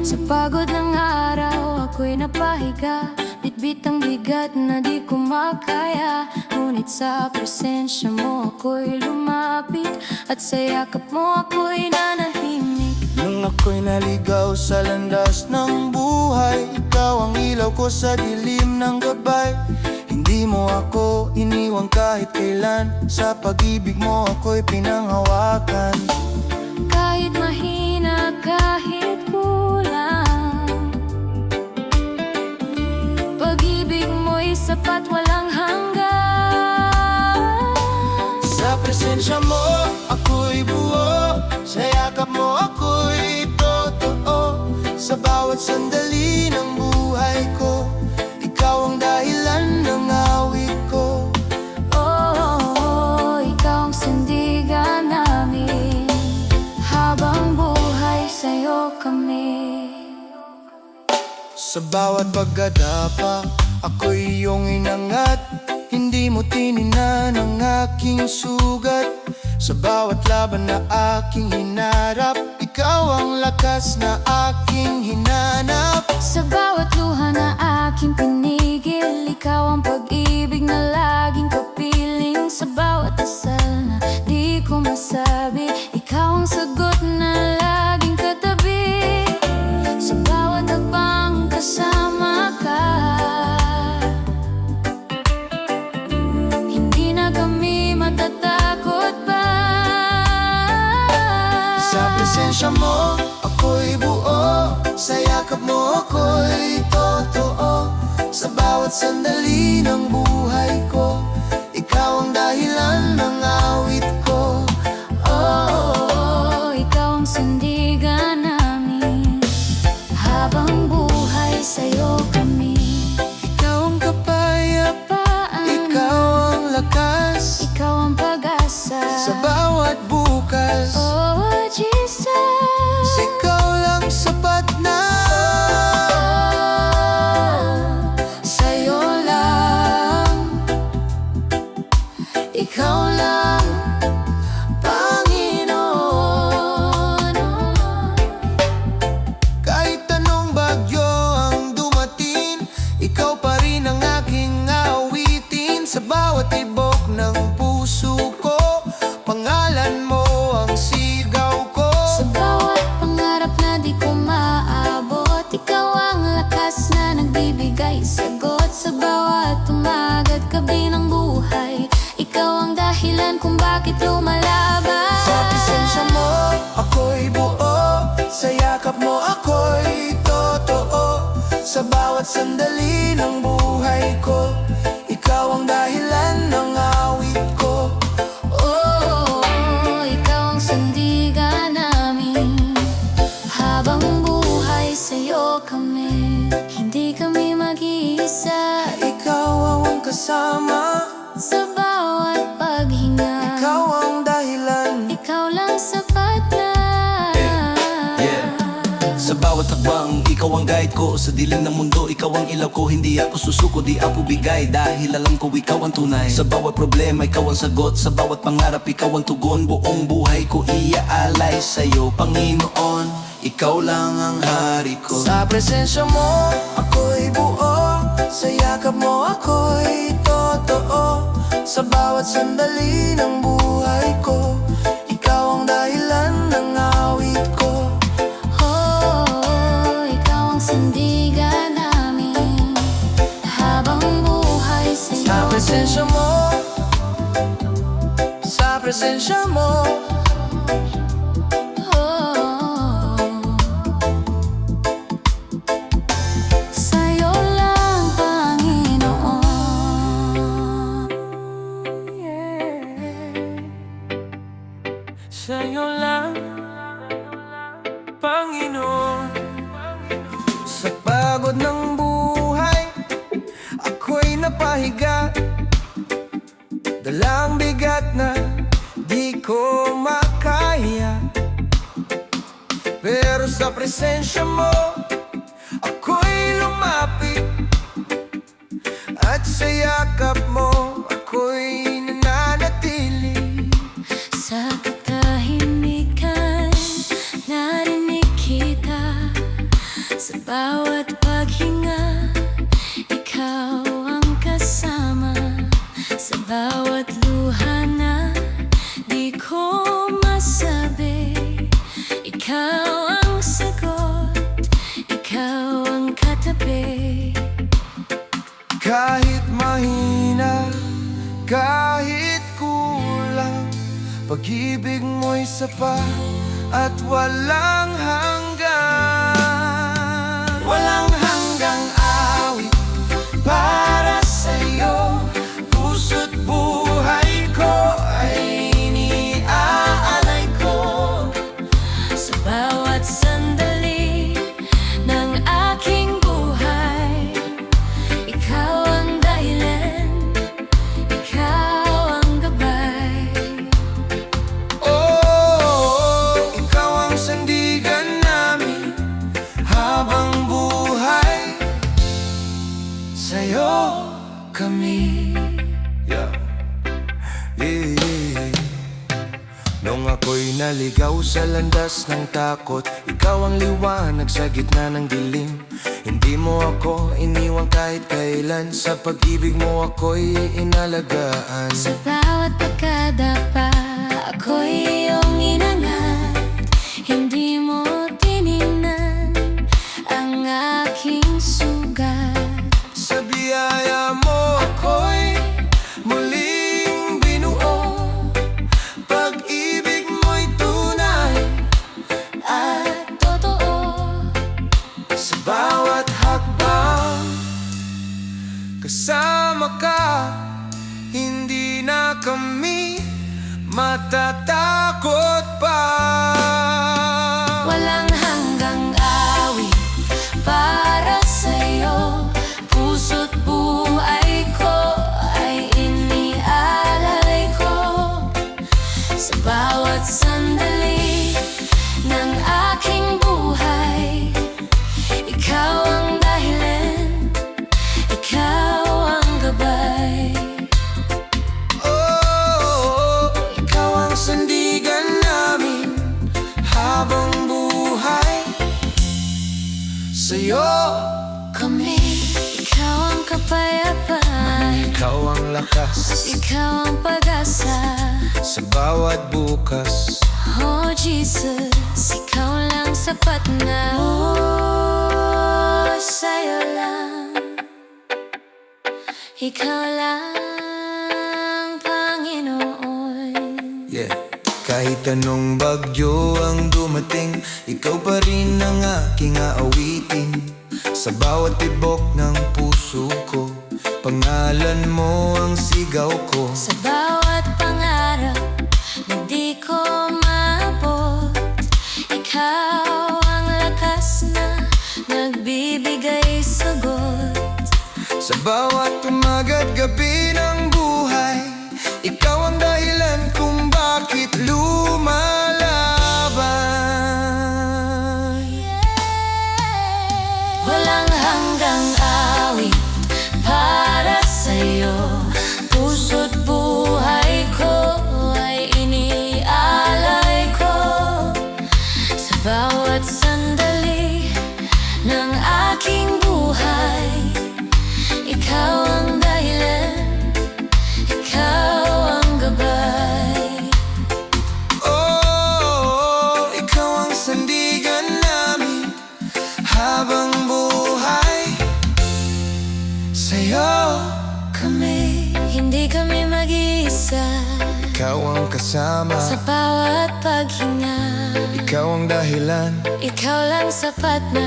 Sa pagod ng araw, ako'y napahiga. Bitbit ang bigat na di ko makaya. Ngunit sa presensya mo ako'y lumapit, at sa yakap mo ako'y nanahimik. Nung ako'y naligaw sa landas ng buhay, ikaw ang ilaw ko sa dilim ng gabay. Hindi mo ako iniwang kahit kailan, sa pag-ibig mo ako'y pinanghawakan. Kahit mahina, kahit kulang, pag-ibig mo'y sapat, walang hanggan. Sa presensya mo ako'y buo, sa yakap mo ako'y totoo. Sa bawat sandali ng buhay ko, ikaw ang dahilan ng awit ko. Oh, ikaw ang sandigan namin, habang buhay sa'yo kami. Sa bawat pagkadapa, ako'y iyong inangat. Hindi mo tininan ang aking sugat. Sa bawat laban na aking hinarap, ikaw ang lakas na aking hinanap. Sa bawat luha na aking pinigil, ikaw ang pag-ibig na laging kapiling. Sa bawat dasal na di ko masabi, ikaw ang sagot na laging katabi. Sa bawat hakbang kasama ka, hindi na kami matatakot pa. Sa presensya mo ako'y buo, sa yakap mo ako'y totoo. Sa bawat sandali ng buhay ko, ikaw ang dahilan ng awit ko. Oh, ikaw ang sandigan namin, habang buhay sa'yo kami. Ikaw ang kapayapaan, ikaw ang lakas, Ikaw ang pag-asa sa bawat bukas. Oh, Jesus, Ikaw lang sapat na. sa'yo lang, ikaw lang, Panginoon. Kahit anong bagyo ang dumating, ikaw pa rin ang aking awitin. Sa bawat tibok ng puso ko, pangalan mo ang sigaw ko. Sa bawat pangarap na di ko maabot, ikaw ang lakas na nagbibigay sagot. Sa bawat umagat gabi ng buhay, ikaw ang dahilan kung bakit lumalaban. Sa presensya mo ako'y buo, sa yakap mo ako'y totoo. Sa bawat sandali ng buhay ko, ikaw ang dahilan ng awit ko. Oh, ikaw ang sandigan namin, habang buhay sa'yo kami. Hindi kami mag-iisa, Ikaw ang kasama, sa bawat paghinga. ikaw ang dahilan. Ikaw lang sapat na. Sa bawat hakbang, ikaw ang guide ko. Sa dilim ng mundo, ikaw ang ilaw ko. Hindi ako susuko, di ako bigay, dahil alam ko ikaw ang tunay. Sa bawat problema, ikaw ang sagot. Sa bawat pangarap, ikaw ang tugon. Buong buhay ko iaalay sa'yo, Panginoon. Ikaw lang ang hari ko. Sa presensya mo ako'y buo, sa yakap mo ako'y totoo. Sa bawat sandali ng buhay ko, ikaw ang dahilan ng awit ko. Oh, ikaw ang sandigan namin, habang buhay Sa sa'yo. presensya mo, sa presensya mo, Oh, sa'yo lang, Panginoon. sa'yo lang, Panginoon. Sa pagod ng buhay, ako'y napahiga. Dalang bigat na di ko makaya, pero sa presensya mo ako'y lumapit, at sa yakap mo ako'y nananatili. Sa katahimikan, narinig kita, Sa bawat paghinga, ikaw ang kasama. Sa bawat luha na di ko masabi, ikaw ang sagot, ikaw ang katabi. Kahit mahina, kahit kulang, pag-ibig mo'y sapat at walang hanggan. Walang hanggang awit para sa'yo, puso't buhay ko ay iniaalay ko. Sa bawat sandali ng aking buhay, ikaw ang dahilan, ikaw ang gabay. Oh, ikaw ang sandigan namin habang buhay, sa'yo kami. Yeah. Nung ako'y naligaw sa landas ng takot, ikaw ang liwanag sa gitna ng dilim. Hindi mo ako iniwan kahit kailan, sa pag-ibig mo ako'y inalagaan. Sa bawat pagkadapa, ako'y iyong inangat. Hindi mo tiningnan ang aking sugat. Sa biyaya mo ako'y muling binuo, pag-ibig mo'y tunay At totoo, sa bawat hakbang. Kasama ka, hindi na kami matatakot pa. walang hanggang awit para sa'yo, puso't buhay ko ay iniaalay ko. Sa bawat sandali ng aking buhay, ikaw ang dahilan, ikaw ang gabay. Oh, ikaw ang sandigan namin habang buhay, sa'yo Kami, ikaw ang kapayapaan, ikaw ang lakas ikaw ang pag-asa. sa bawat bukas. Oh Jesus, ikaw lang sapat na. Oh, sa'yo lang, ikaw lang, Panginoon. Yeah. Kahit anong bagyo ang dumating, ikaw pa rin ang aking aawitin. Sa bawat tibok ng puso ko, pangalan mo ang sigaw ko. Sa bawat pangarap na di ko maabot, ikaw ang lakas na nagbibigay sagot. Sa bawat umaga't gabi ng buhay, ikaw ang dahilan kung bakit lumalaban. Walang hanggang awit para sa'yo, puso't buhay ko ay iniaalay ko. Sa bawat sandali ng aking buhay, ikaw ang dahilan, ikaw ang gabay. Oh, ikaw ang sandigan namin habang buhay, sa'yo Kami, hindi kami mag-iisa. ikaw ang kasama, Sa bawat paghinga, ikaw ang dahilan. ikaw lang sapat na.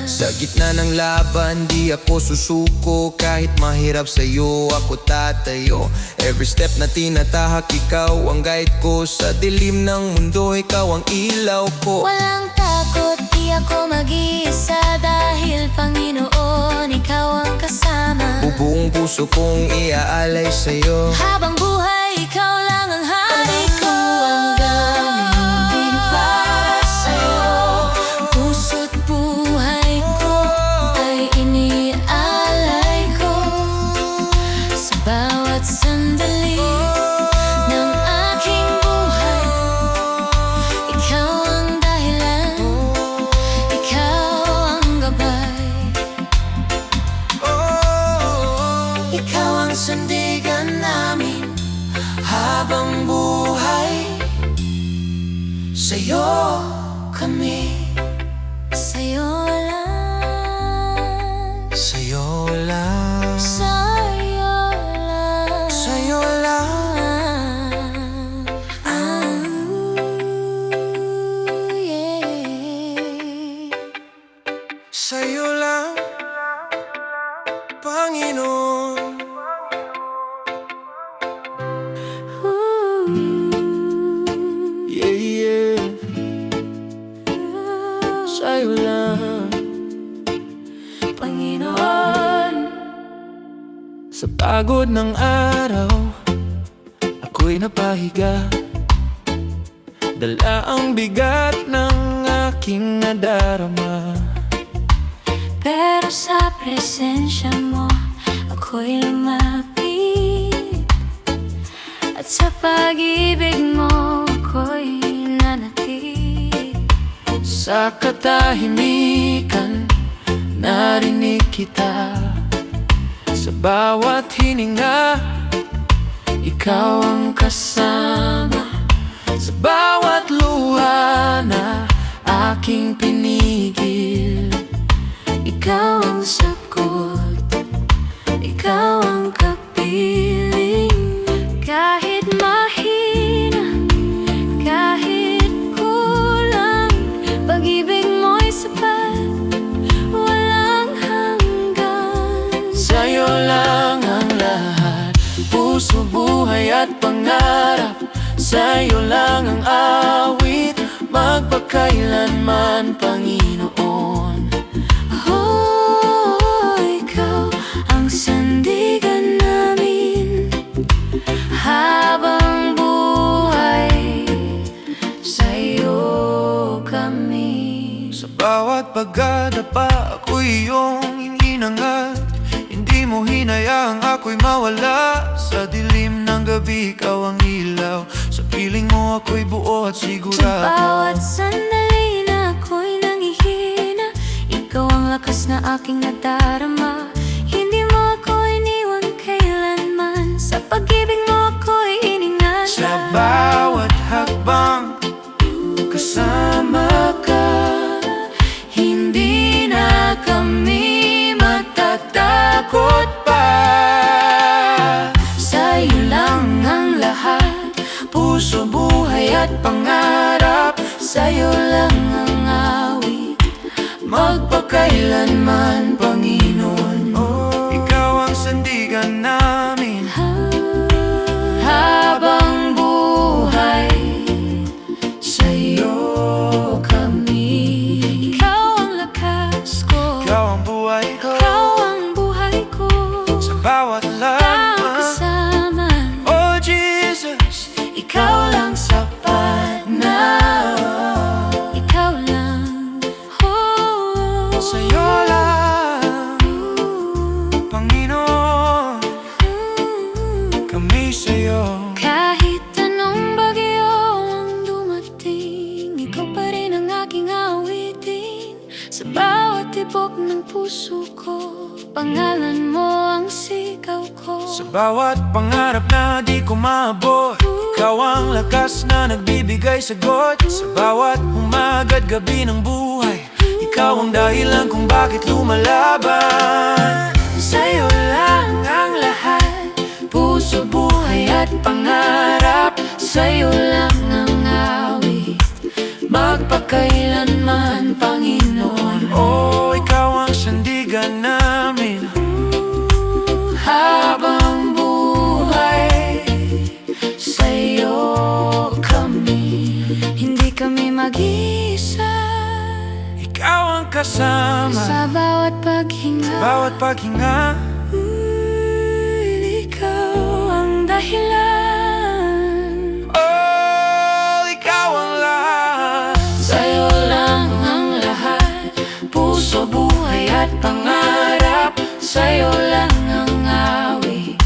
Sa gitna ng laban, di ako susuko. Kahit mahirap sa'yo, ako tatayo. Every step na tinatahak, ikaw ang guide ko. Sa dilim ng mundo, ikaw ang ilaw ko. Walang takot, di ako mag-iisa. Dahil Panginoon, ikaw ang kasama. Buong puso kong iaalay sa'yo. Habang buhay, ikaw lang ang hari ko. Ang gamit para sa'yo, puso't buhay ko ay iniaalay ko. Sa bawat sandali ng aking buhay, ikaw ang dahilan, Sa'yo lang, Panginoon. Yeah, yeah. Sa'yo lang, Panginoon. sa pagod ng araw, ako'y napahiga. Dala ang bigat ng aking nadarama. Pero sa presensya mo, ako'y lumapit. At sa pag-ibig mo, ako'y nanatili. Sa katahimikan, narinig kita. Sa bawat hininga, ikaw ang kasama. Sa bawat luha na aking pinigil, Ikaw ang sagot, ikaw ang kapiling. Kahit mahina, kahit kulang, pag-ibig mo'y sapat, walang hanggan. sa'yo lang ang lahat, puso, buhay at pangarap. Sa'yo lang ang awit, magpakailanman, Panginoon. Oh, ikaw ang sandigan namin habang buhay, sa'yo kami. Sa bawat pagdadapa, ako'y iyong ininangat. Hindi mo hinayaang ako'y mawala. Sa dilim ng gabi, ikaw ang ilaw. Sa piling mo, ako'y buo at Sa sigurado. bawat sandali na ako'y nangihina, ikaw ang lakas na aking nadarama. Hindi mo ako iniwan kailanman, sa pag-ibig mo ako'y iningatan. Sa bawat hakbang, kasama ka. Hindi na kami Matatakot pa. sa'yo lang ang lahat, Puso, buhay at pangarap. sa'yo lang ang awit, Magpakailanman, Panginoon. Ikaw ang sandigan namin habang buhay, sa'yo kami. Ikaw ang lakas ko, Ikaw ang buhay ko. ikaw ang buhay ko, Sa bawat ikaw ang laban, kasama. oh Jesus, Ikaw lang sapat na, ikaw lang. Oh, sa'yo lang, Panginoon. Kami sa'yo. kahit anong bagyo ang dumating, ikaw pa rin ang aking awitin. Sa bawat tibok ng puso ko, pangalan mo ang sigaw ko. Sa bawat pangarap na di ko maabot, ikaw ang lakas na nagbibigay sagot. Sa bawat umaga't gabi ng buhay, ikaw ang dahilan kung bakit lumalaban. Sa'yo lang ang lahat, puso, buhay at pangarap. Sa'yo lang ang awit, magpakailanman, Panginoon. Oh, ikaw ang sandigan namin Habang buhay, sa'yo kami. Hindi kami mag-isa, ikaw ang kasama. sa bawat paghinga. Bawat paghinga, Ikaw ang dahilan, oh, ikaw ang lahat. sa'yo lang ang lahat, puso, buhay at pangarap. Sa'yo lang ang awit,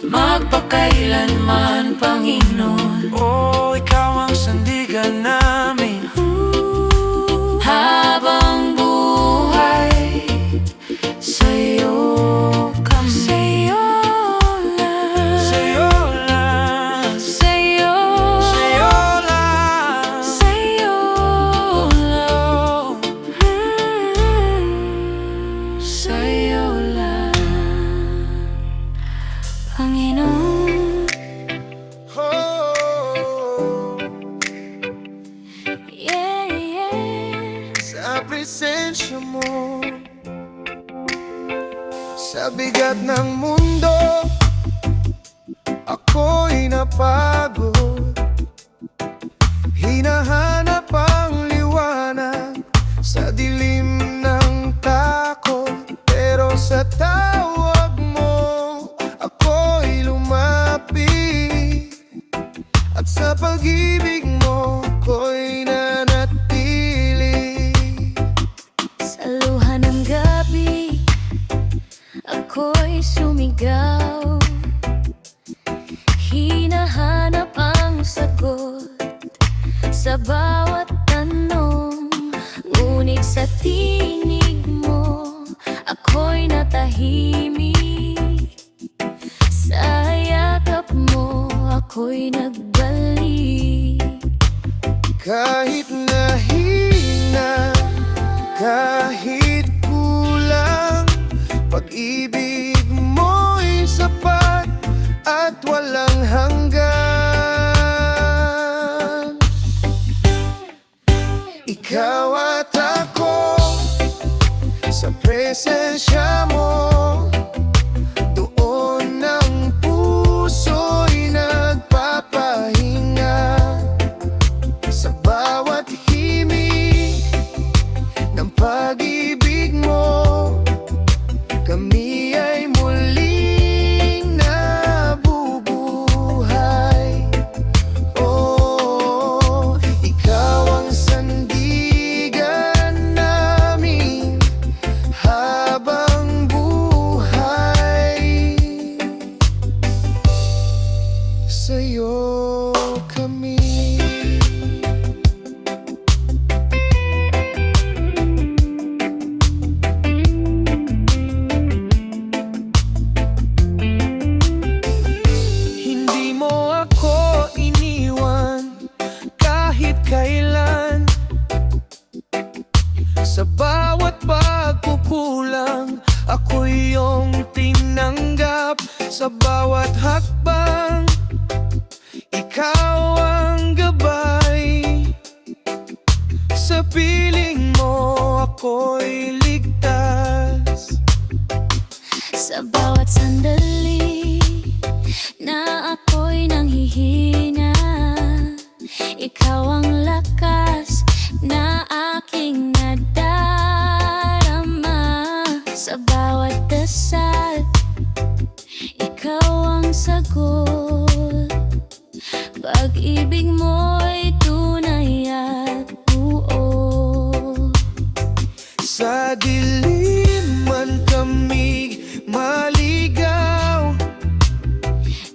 magpakailanman, Panginoon. Oh, ikaw ang sandigan namin Habang buhay, sa'yo kami. Sa'yo lang, sa'yo lang. sa presensya mo. Sa bigat ng mundo, ako'y napagod. Hinahanap ang liwanag sa dilim ng takot. Pero sa tawag mo, ako'y lumapit. At sa pag-ibig mo, ako'y nanatili. Sa luha ng gabi, ako'y sumigaw. Hinahanap ang sagot sa bawat tanong. Ngunit sa tinig mo, ako'y natahimik. Sa yakap mo, ako'y nagbalik. Kahit nahina, kahit kulang, pag-ibig mo'y sapat at walang hanggan. Ikaw at ako, sa presensya mo, doon ang puso'y nagpapahinga. Sa bawat himig ng pag-ibig mo, kami ay muling nabubuhay. Oh, ikaw ang sandigan namin habang buhay. Sa'yo kami. Hindi mo ako iniwan kahit kailan. Sa bawat pagkukulang, ako'y iyong tinanggap. Sa bawat hakbang, ikaw ang gabay. Sa piling mo, ako'y ligtas. Sa bawat sandali na ako'y nanghihina, ikaw ang lakas na aking nadarama. Sa bawat dasal, ikaw ang sagot. Pag-ibig mo'y tunay at buo. Sa dilim man kami maligaw,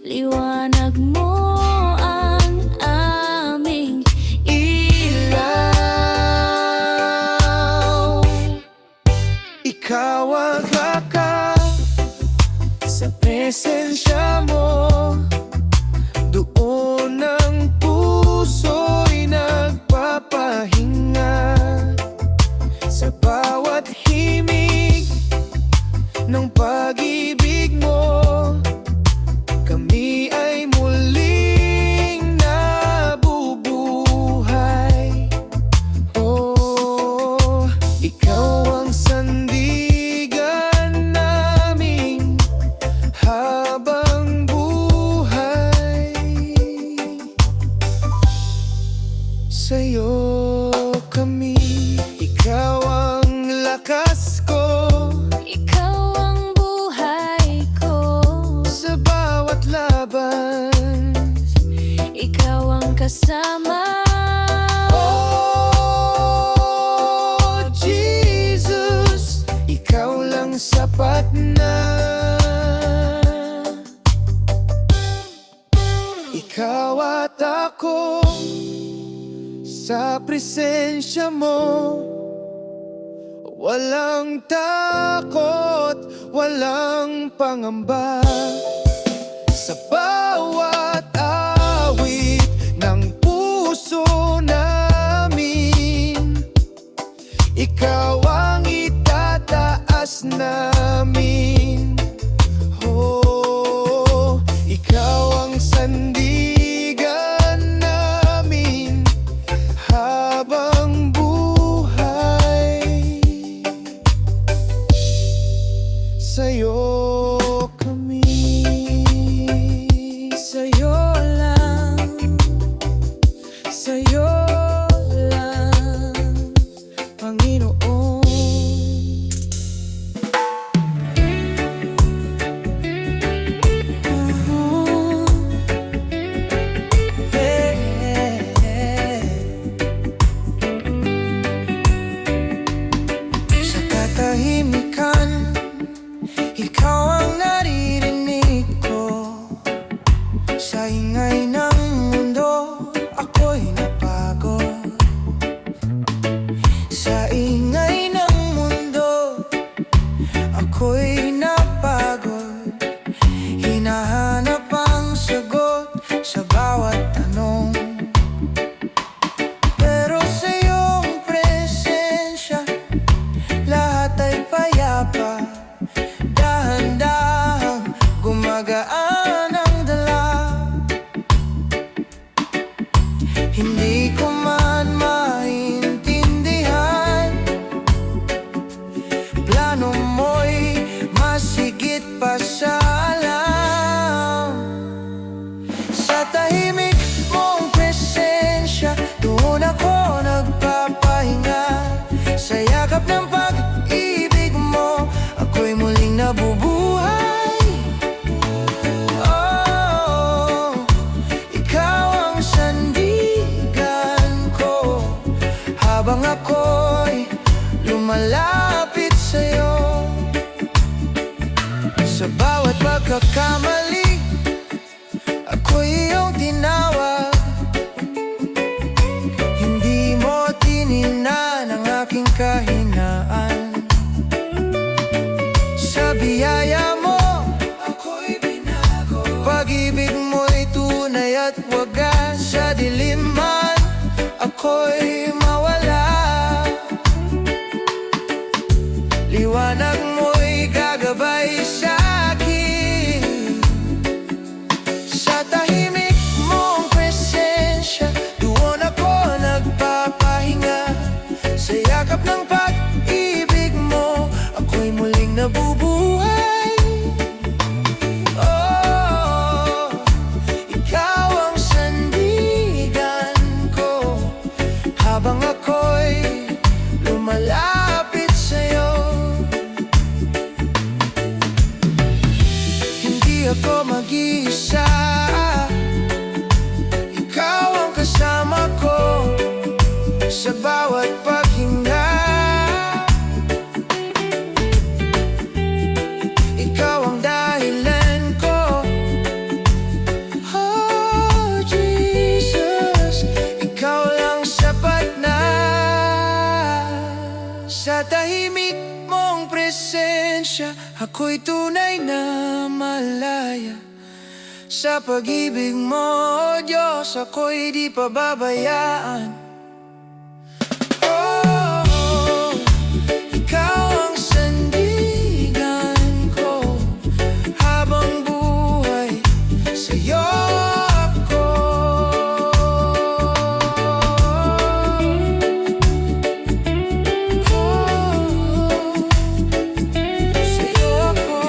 Liwanag mo ang aming ilaw. ikaw ang wakas sa presensya mo. Doon ang puso'y nagpapahinga. Sa bawat himig ng pag-ibig mo, kami ay muling nabubuhay. Oh, ikaw ang sandigan namin habang buhay. Sa'yo kami, ikaw ang lakas ko. Ikaw ang buhay ko. Sa bawat laban, Ikaw ang kasama. oh Jesus, ikaw lang sapat na. Ikaw at ako, sa presensya mo, walang takot, walang pangamba. Sa bawat awit ng puso namin, ikaw ang itataas namin. Oh, ikaw ang sandigan namin habang buhay. Panginoon. Sa katahimikan, ikaw ang naririnig ko. Sa ingay ng mundo, ako'y napagod. Sa ingay ng mundo, ako'y napagod. Hinahanap ang sagot sa bawat tanong. Pero sa iyong presensya, lahat ay payapa. Dahan-dahang gumagaan ang dala. Hindi ko man maintindihan, plano mo'y masigit pa sa alam. Sa tahimik mong presensya, doon ako nagpapahinga. Sa yakap ng pag-ibig mo, ako'y muling nabubuhay. Oh, ikaw ang sandigan ko, habang ako'y lumalapit sa'yo. Sa bawat pagkakamali, ako'y iyong tinawag. Hindi mo tiningnan ang aking kahinaan. Sa biyaya mo, ako'y binago. Pag-ibig mo'y tunay at wagas. Sa dilim man, ako'y mawala. Liwanag mo'y gagabay sa'kin. Sa tahimik mong presensya, doon ako nagpapahinga. Sa yakap ng pag-ibig mo, ako'y muling nabubuhay. Oh, ikaw ang sandigan ko, habang ako'y lumalapit sa'yo. Hindi ako mag-iisa, ikaw ang kasama ko sa bawat paghinga. Ikaw ang dahilan ko. Oh, Jesus, ikaw lang sapat na. Sa tahimik mong presensya, ako'y tunay na malaya. Sa pag-ibig mo, Diyos, ako'y di pababayaan. Oh, ikaw ang sandigan ko, habang buhay sa'yo ako. Sa'yo ako.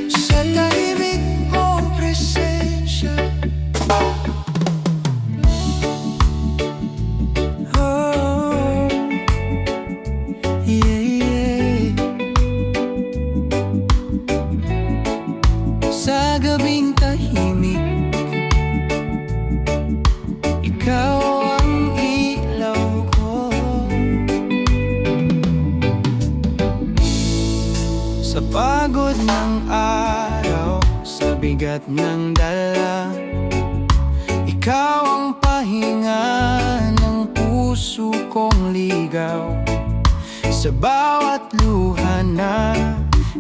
Sa tahimik mong presensya, oh, yeah, yeah. Sa gabing tahimik, ikaw ang ilaw ko. Sa pagod ng araw, sa bigat ng dala, ikaw ang pahinga ng puso kong ligaw. Sa bawat luha na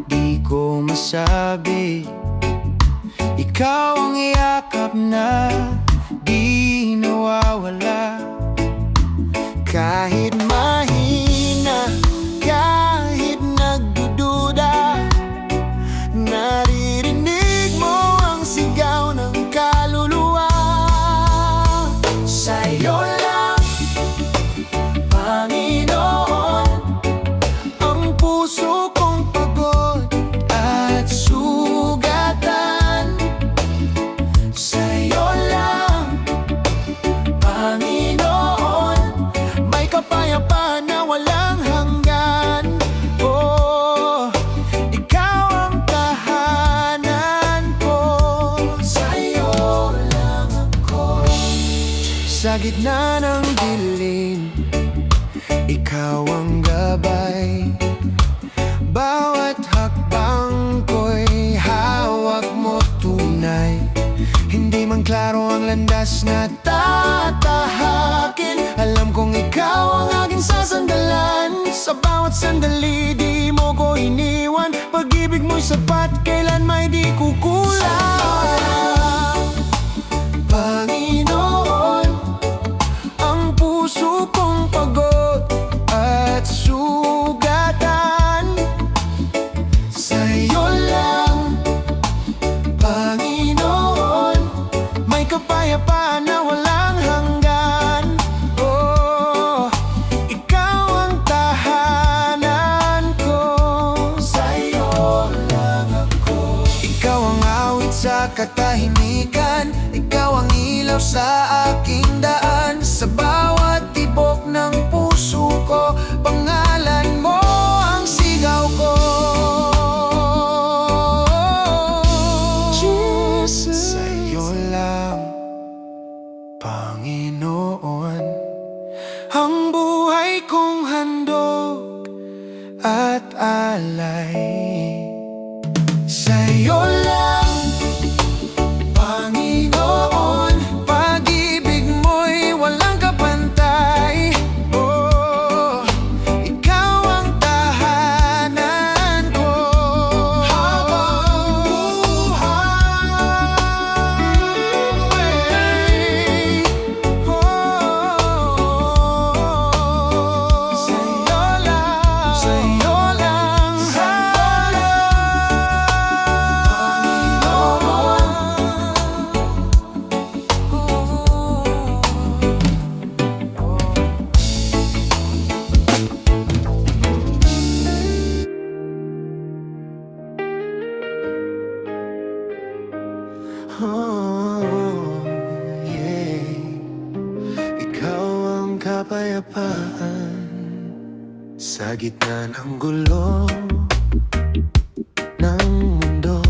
di ko masabi, ikaw ang yakap na di nawawala. Kahit mahina, kahit nagdududa, naririnig mo ang sigaw ng kaluluwa. Sa'yo lang, Panginoon, ang puso kong pagod at sugatan. Sa'yo lang Sa gitna ng dilim, ikaw ang gabay. Bawat hakbang ko'y hawak mo tunay. Hindi man klaro ang landas na tatahakin, alam kong ikaw ang aking sasandalan. Sa bawat sandali di mo ko iniwan, pag-ibig mo'y sapat, kailan may di kukulang. Panginoon, ang puso kong pagod at sugatan, sa'yo lang. Panginoon, may kapayapaan na walang hanggan. Oh, ikaw ang tahanan ko, sa'yo lang ako. Ikaw ang awit sa katahimikan, ikaw ang ilaw sa aking daan. Sa bawat tibok ng puso ko, pangalan mo ang sigaw ko. Jesus, sa'yo lang, Panginoon, ang buhay kong handog at alay. Sa'yo lang, Panginoon, pag-ibig mo'y walang kapantay. Oh, ikaw ang tahanan ko habang buhay. Oh, sa'yo lang, sa'yo lang, oh, yeah. Ikaw ang kapayapaan sa gitna ng gulo ng mundo.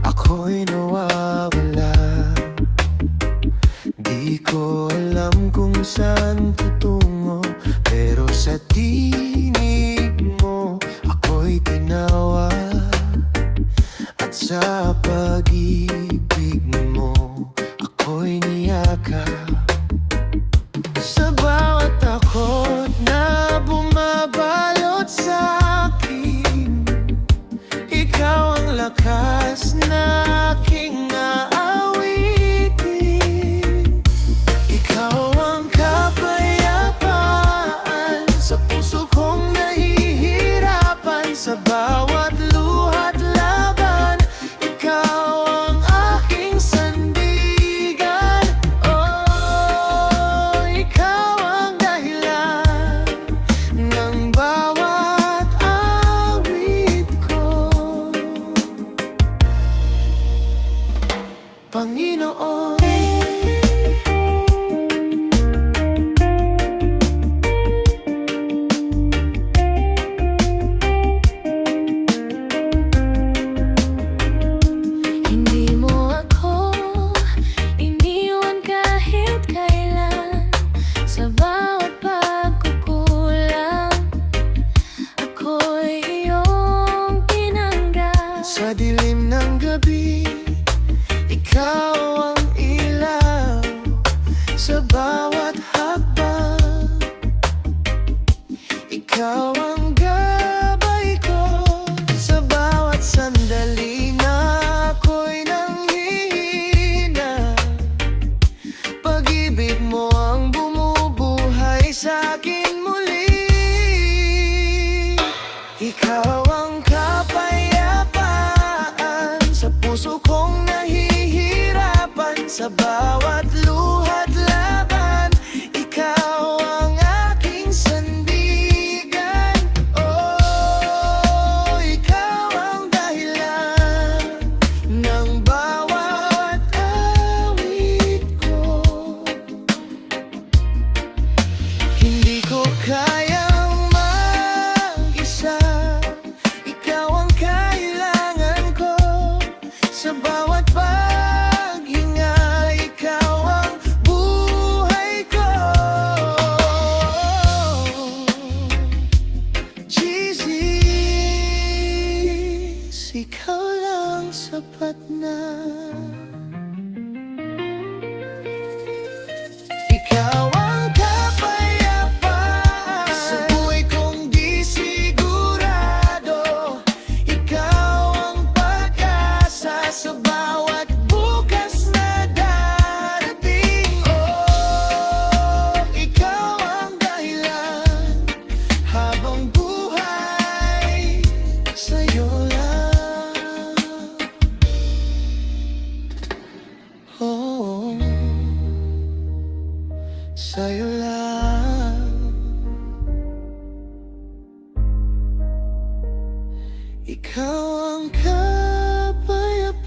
Ako'y nawawala, di ko alam kung saan tutungo, pero sa tinig mo ako'y tinawag. At sa pag-ibig mo ako'y niyakap. Sa bawat takot na bumabalot sa'kin, ikaw ang lakas na aking aawitin. Ikaw ang kapayapaan sa puso kong nahihirapan. Sa bawat luhat laban, ikaw ang aking sandigan. Oh, ikaw ang dahilan ng bawat awit ko, Panginoon. Hindi mo ako iniwan kahit kailan. Sa bawat pagkukulang, ako'y iyong pinanggan. Sa dilim ng gabi, ikaw ang ilaw. Sa bawat hakbang, ikaw ang gabay ko. Sa bawat sandali na ako'y nanghihina, pag-ibig mo ang bumubuhay sa'kin muli. Ikaw ang kapayapaan sa puso kong nahihirapan. Sa bawat luhat laban, sa'yo lang. Ikaw ang kapayapaan.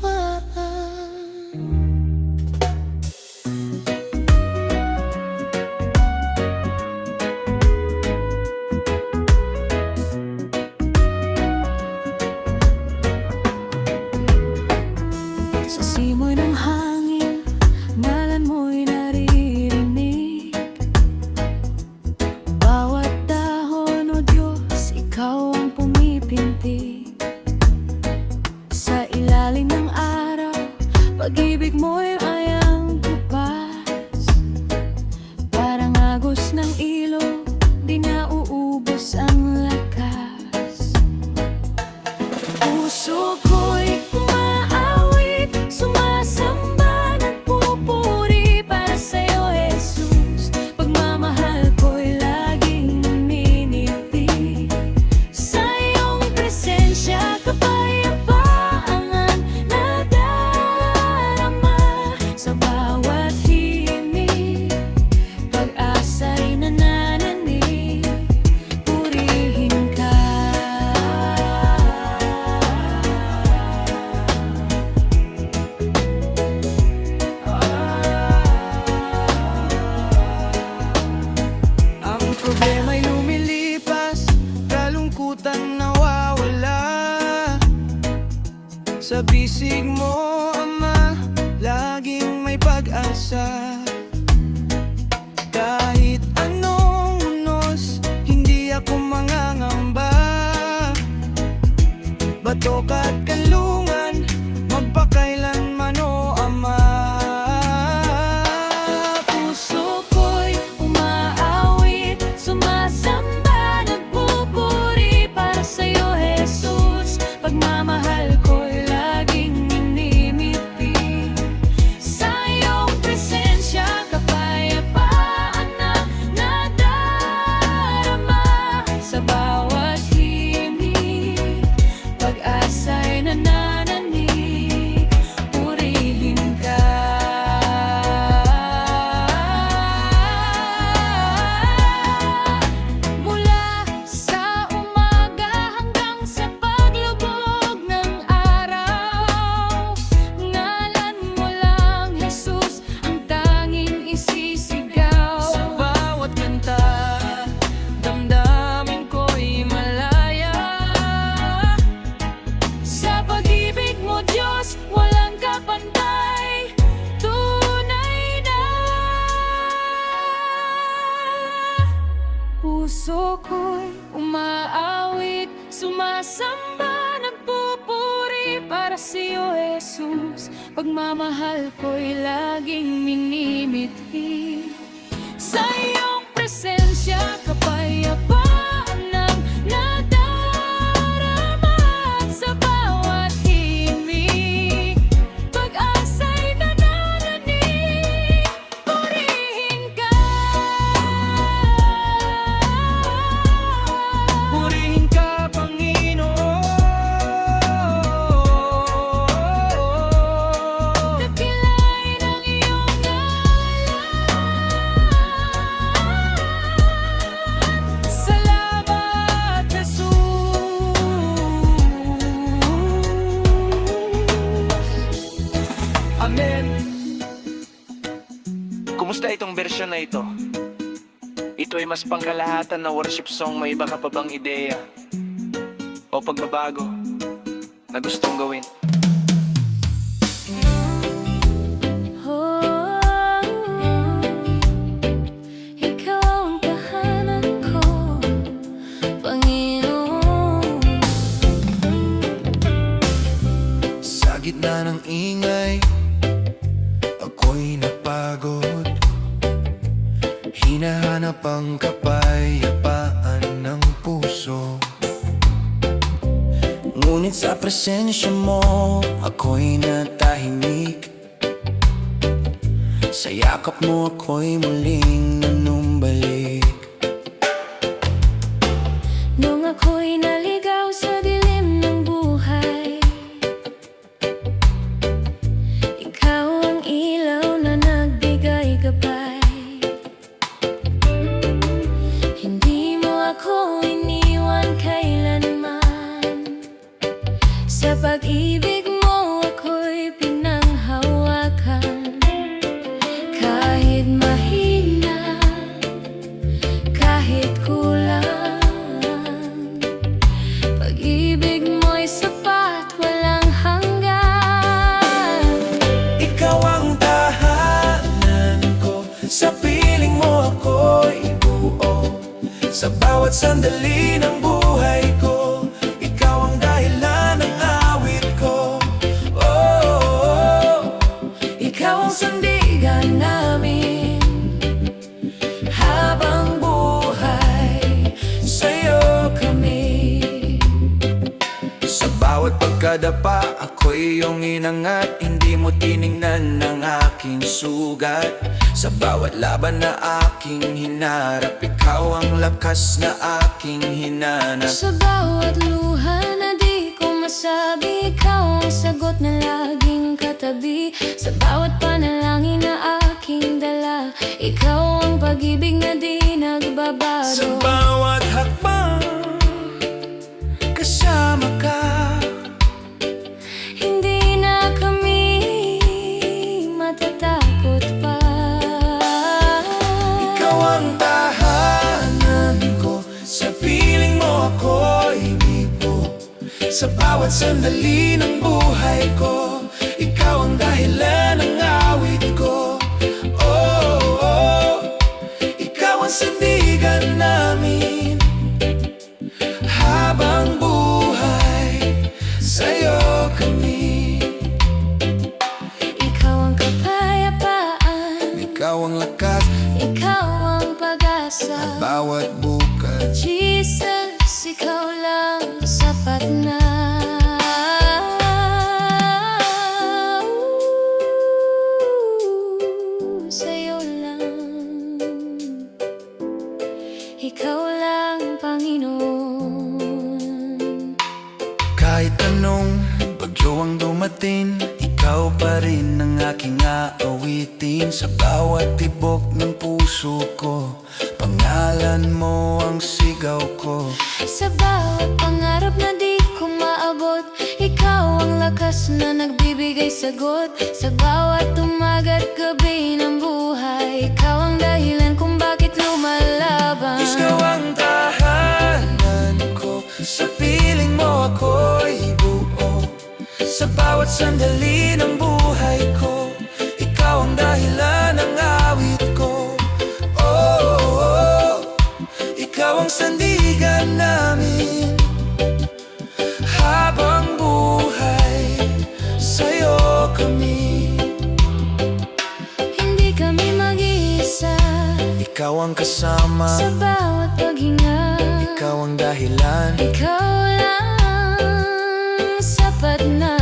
Sa simoy ng hangin, ngalan mo'y naririnig. Bawat dahon, o Diyos, ikaw ang pumipintig. Sa ilalim ng araw, pag-ibig mo'y ayang bukas. Parang agos ng ilog, di nauubos ang lakas. Puso ko'y umaawit, sumasamba, nagpupuri para sa'yo, Jesus. Pagmamahal ko'y laging naninipig. Sa iyong presensya, kapayapaan nadarama. Sa bawat himig, pag-asa'y nanananig. Purihin ka. Ang problema'y lumilipas, kalungkutan nawawala. Sa bisig mo, Ama, laging may pag-asa. Kahit anong unos, hindi ako mangangamba. Batok at kanlungan, magpakailanman, o Ama. Puso ko'y umaawit, sumasamba, nagpupuri para sa'yo, Jesus. Pagmamahal ko'y laging minimiti. Sa iyong presensya, kapayapaan na nadarama. Sa bawat himig, pag-asa'y nanananig. Purihin ka. Mula sa umaga hanggang sa paglubog ng araw, ngalan mo lang, Jesus, ang tanging isisigaw. Sa bawat kanta, damdamin ko'y malaya. Sa pag-ibig mo, Diyos, walang kapantay. Tunay na. Puso ko'y umaawit, sumasamba, nagpupuri para sa'yo, Jesus. Pagmamahal ko'y laging minimithi. Sa iyong presensya, kapayapaan ang nadarama. Sa bawat himig, pag-asa'y nanananig. Purihin ka. Purihin ka, Panginoon. Dakilain ang iyong ngalan. Salamat, Jesus. Amen. Kumusta itong version na ito? Ito ay mas pangkalahatan na worship song. May iba ka pa bang ideya o pagbabago na gustong gawin? Oh, ikaw ang tahanan ko, Panginoon. Sa gitna ng ingay, ako'y napagod. Hinahanap ang kapayapaan ng puso. Ngunit sa presensya mo, ako'y natahimik. Sa yakap mo ako'y muling nanumbalik. Nung ako'y naligaw sa dilim ng buhay, ikaw ang ilaw na nagbigay gabay. Sa piling mo ako'y buo. Sa bawat sandali ng buhay ko, ikaw ang dahilan ng awit ko. Oh, Ikaw ang sandigan namin habang buhay, sa'yo kami. sa bawat pagkadapa, ako'y iyong inangat. Hindi mo tiningnan ng aking sugat. Sa bawat laban na aking hinarap, ikaw ang lakas na aking hinanap. Sa bawat luha na di ko masabi, ikaw ang sagot na laging katabi. Sa bawat panalangin na aking dala, ikaw ang pag-ibig na di Sa nagbabago. bawat hakbang, kasama ka. Hindi na kami matatakot pa. Ikaw ang tahanan ko. Sa piling mo ako'y bibo. Sa bawat sandali ng buhay ko, ikaw ang dahilan ng awit ko. Oh, oh, ikaw ang sandigan namin habang buhay, sa'yo kami. Ikaw ang kapayapaan, Ikaw ang lakas ikaw ang pag-asa. bawat bukas. Jesus, ikaw lang sapat na. Sa'yo lang, ikaw lang, Panginoon. Kahit anong bagyo ang dumating, ikaw pa rin ang aking aawitin. Sa bawat tibok ng puso ko, pangalan mo ang sigaw ko. Sa bawat pangarap na di ko maabot, ikaw ang lakas na nagbibigay sagot. Sa bawat umagat gabi ng buhay, ikaw ang dahilan kung bakit lumalaban. Ikaw ang tahanan ko. Sa piling mo ako'y buo. Sa bawat sandali ng buhay ko, ikaw ang dahilan ng awit ko. Oh, oh, ikaw ang sandigan namin habang buhay, sa'yo kami. Hindi kami mag-iisa Ikaw ang kasama, sa bawat paghinga. ikaw ang dahilan. Ikaw lang sapat na.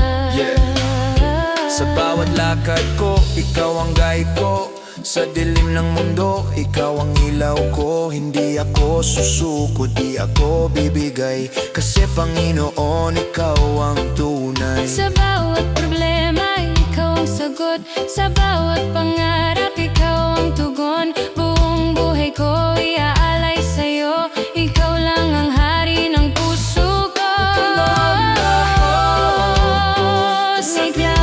Sa bawat lakad ko, ikaw ang guide ko. Sa dilim ng mundo, ikaw ang ilaw ko. Hindi ako susuko, di ako bibigay. Kasi Panginoon, ikaw ang tunay. Sa bawat problema, ikaw ang sagot. Sa bawat pangarap, ikaw ang tugon. Buong buhay ko iaalay sa'yo. Ikaw lang ang hari ng puso ko. Sigla.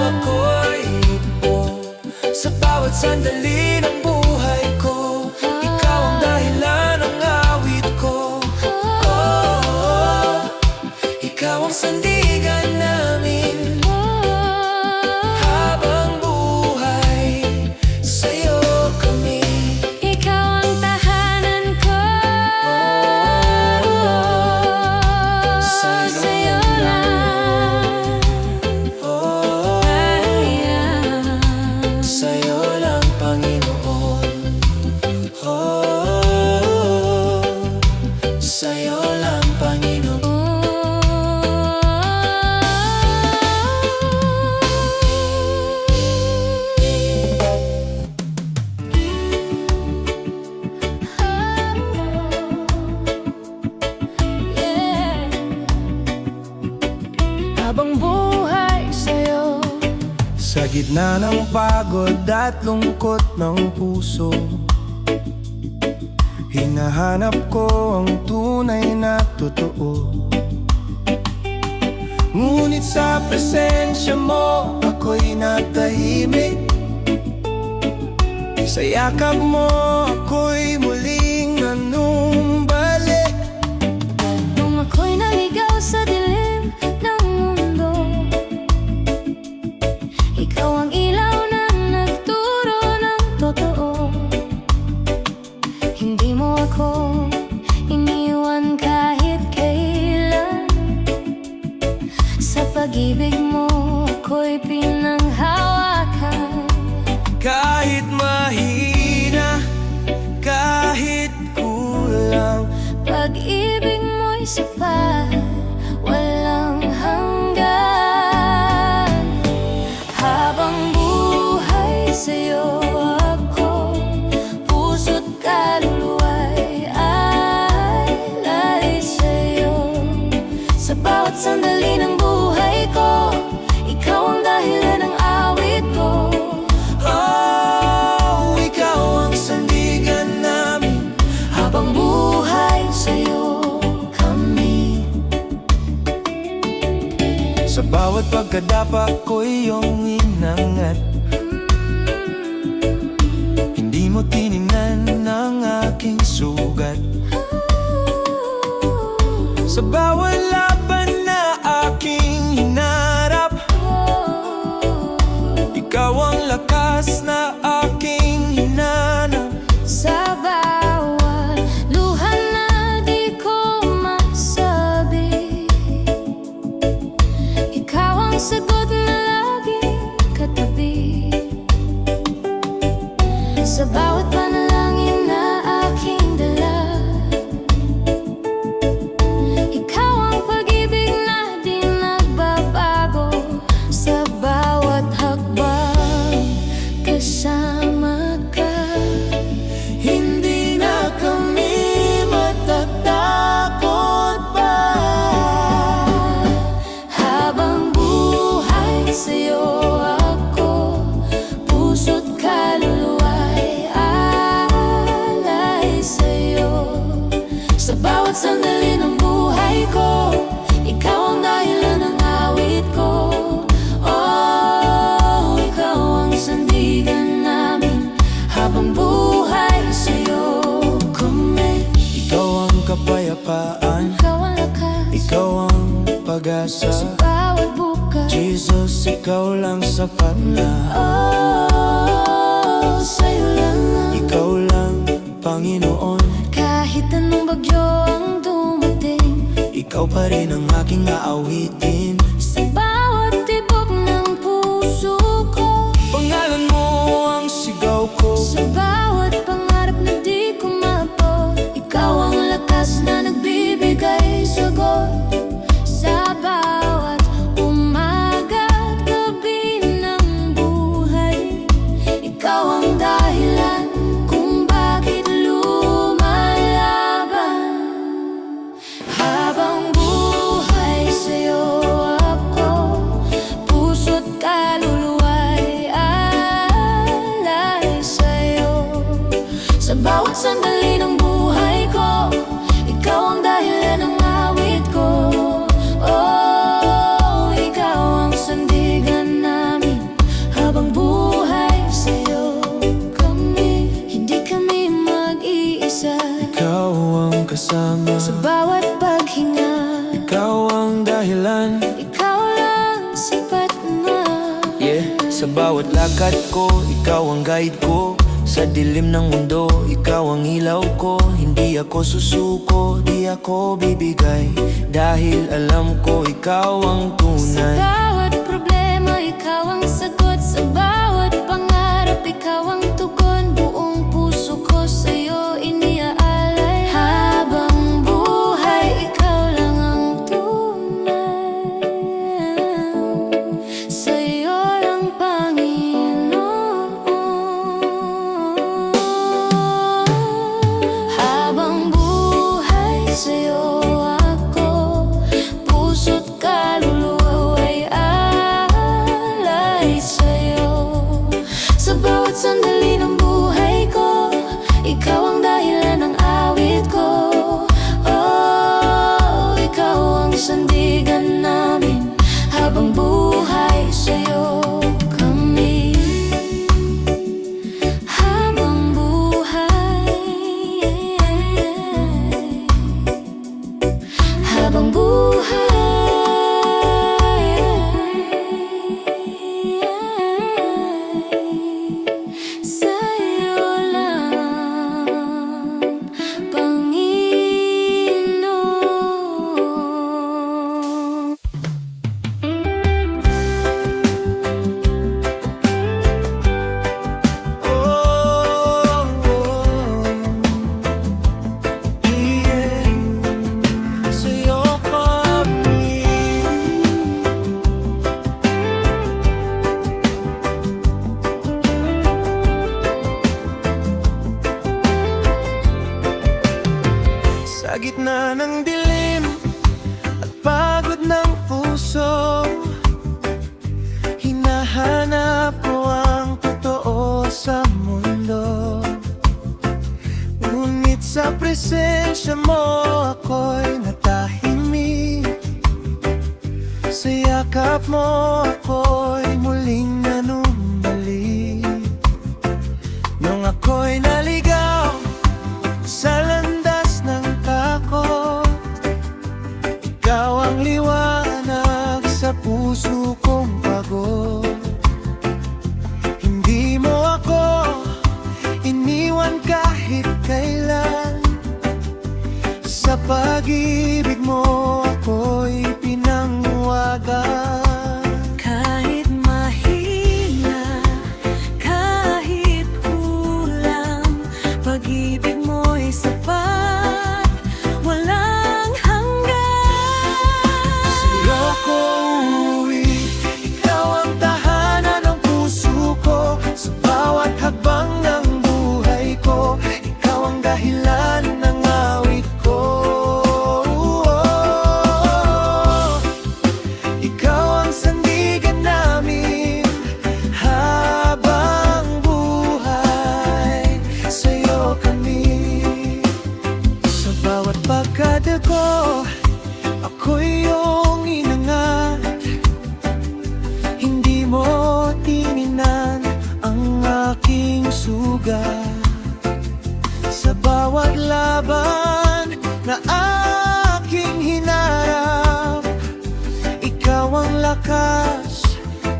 Ako'y ibo. Sa bawat sandali ng buhay ko, ikaw ang dahilan ng awit ko. Oh, ikaw ang sandigan namin habang buhay, sa'yo kami. Ikaw ang tahanan ko. Sa'yo lang. Oh, sa'yo lang, Panginoon. Oh, sa'yo lang, Panginoon. Habang buhay sa'yo, Sa gitna ng pagod at lungkot ng puso, hinahanap ko ang tunay na totoo. Ngunit sa presensya mo, ako'y natahimik. Sa yakap mo, ako'y muling nanumbalik. nung ako'y naligaw sa dilim ng mundo, ikaw ang ilaw na nagturo ng totoo. pagkadapa ko iyong inangat. Hindi mo tiningnan ang aking sugat. Sa bawat laban na aking hinarap, ikaw ang lakas na aking hinanap. Sa bawat luha na di ko masabi, ikaw ang sagot na laging katabi. Sa bawat panalangin na aking dala, ikaw ang pag-ibig na di nagbabago. Sa bawat hakbang kasama ka, Hindi na kami matatakot pa. habang buhay sa'yo ako, puso't kaluluwa'y alay sa'yo. Sa bawat sandali ng buhay ko, ikaw ang dahilan ng awit ko. Oh, ikaw ang sandigan namin, habang buhay sa'yo kami. Ikaw ang kapayapaan, Ikaw ang lakas ikaw ang pag-asa. sa bawat bukas. Jesus, ikaw lang sapat na. Oh, sa'yo lang ang Ikaw lang, Panginoon. kahit anong bagyo ang dumating. Ikaw pa rin ang aking aawitin. Sa bawat tibok ng puso ko, Pangalan mo ang sigaw ko. sa bawat pangarap na di ko maabot, ikaw ang lakas na nagbibigay sagot. Sa bawat umaga at gabi ng buhay, ikaw ang dahilan kung bakit lumalaban. Habang buhay sa'yo ako, puso't kaluluwa'y alay sa'yo. Sa bawat sandali ng buhay ko, ikaw ang dahilan ng awit ko. Oh, ikaw ang sandigan namin, habang buhay sa'yo kami. Hindi kami mag-iisa, Ikaw ang kasama, sa bawat paghinga. ikaw ang dahilan. Ikaw lang sapat na. Sa bawat lakad ko, ikaw ang guide ko. Sa dilim ng mundo, ikaw ang ilaw ko. Hindi ako susuko, di ako bibigay, dahil alam ko ikaw ang Sa tunay. bawat problema, ikaw ang sagot. Sa bawat pangarap, ikaw ang tugon. Buong puso ko sa'yo iniaalay. Habang buhay, ikaw lang ang tunay. Sa'yo lang, Panginoon. Habang buhay sa'yo ako, puso't kaluluwa'y alay sa'yo. Sa bawat sandali ng buhay ko, ikaw ang dahilan ng awit ko. Oh, ikaw ang sandigan namin, habang buhay sa'yo kami. Habang buhay, habang buhay, sa'yo lang, Panginoon. Sa'yo kami. Sa gitna ng dilim at pagod ng puso, hinahanap ko ang totoo sa mundo. Ngunit sa presensya mo ako'y natahimik. Sa yakap yakap mo ako'y muling nanumbalik. Nung ako'y naligaw sa landas ng takot, ikaw ang liwanag sa puso kong pagod. Hindi mo ako iniwan kahit kailan. Sa pag-ibig mo ako'y pinangwagan. Kahit mahina, kahit kulang, pag-ibig mo'y sapat, walang hanggan. Sa'yo ko uuwi, ikaw ang tahanan ng puso ko. Sa bawat hakbang ng buhay ko, ikaw ang dahilan ng awit ko. Ikaw ang sandigan namin habang buhay. Sa'yo kami. Sa bawat pagkadago, ako'y iyong inangat. Hindi mo tininan ang aking sugat. Sa bawat laban na aking hinarap, ikaw ang lakas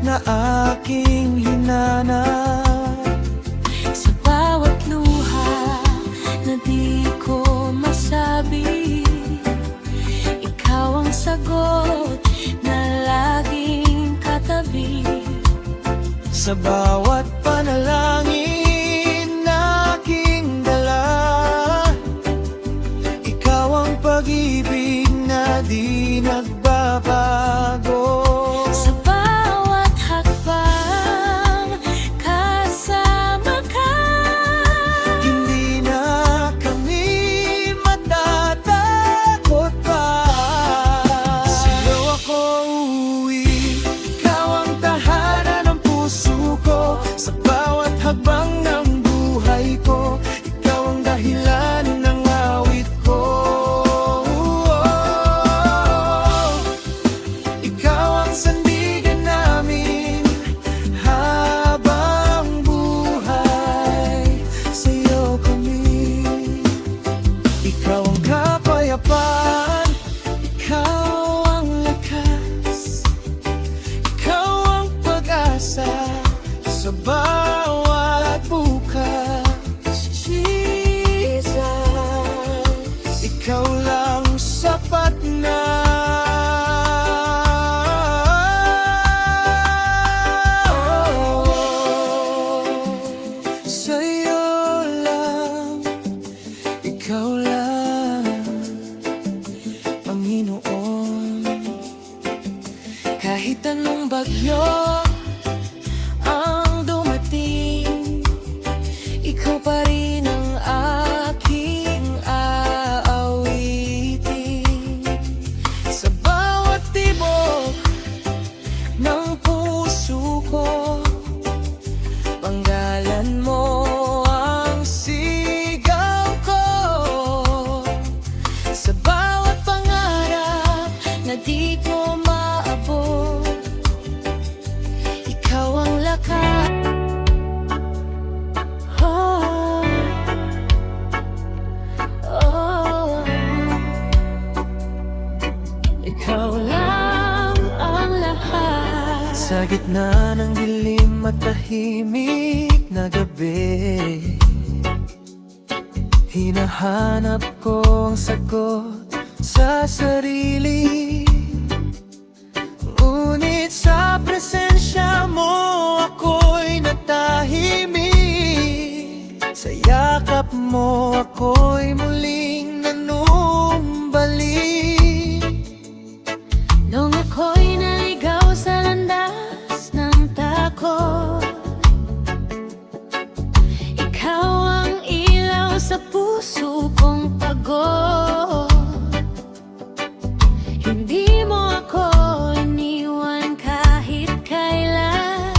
na aking hinanap. Sa bawat luha na di ko masabi, ikaw ang sagot na laging katabi. Sa bawat panalangin na aking dala, ikaw ang pag-ibig na di nagbabago. Sa bawat hakbang, kasama ka. Hindi na kami matatakot pa. Sa'yo ako uuwi, ikaw ang tahanan ng puso ko. Sa bawat hakbang ng buhay ko, ikaw ang dahilan ng awit ko. Ikaw ang sandigan namin habang buhay. Sa'yo kami. Ikaw ang kapayapaan, ikaw ang lakas, ikaw ang pag-asa sa bawat bukas. Jesus, ikaw lang sapat na. Sa'yo lang, ikaw lang, Panginoon. Kahit anong bagyo ang dumating, ikaw pa rin ang aking aawitin. Sa bawat tibok ng puso ko, panggalan mo ang sigaw ko. Sa bawat pangarap na di ko maabot, ikaw ang lakas. Oh, oh, ikaw lang ang lahat. Sa gitna ng dilim at tahimik na gabi, hinahanap ko ang sagot sa sarili. Ngunit sa presensya mo ako'y natahimik. Sa yakap mo ako'y muling nanumbalik. Nung ako'y naligaw sa landas ng takot, ikaw ang ilaw sa puso kong pagod. Hindi mo ako iniwan kahit kailan.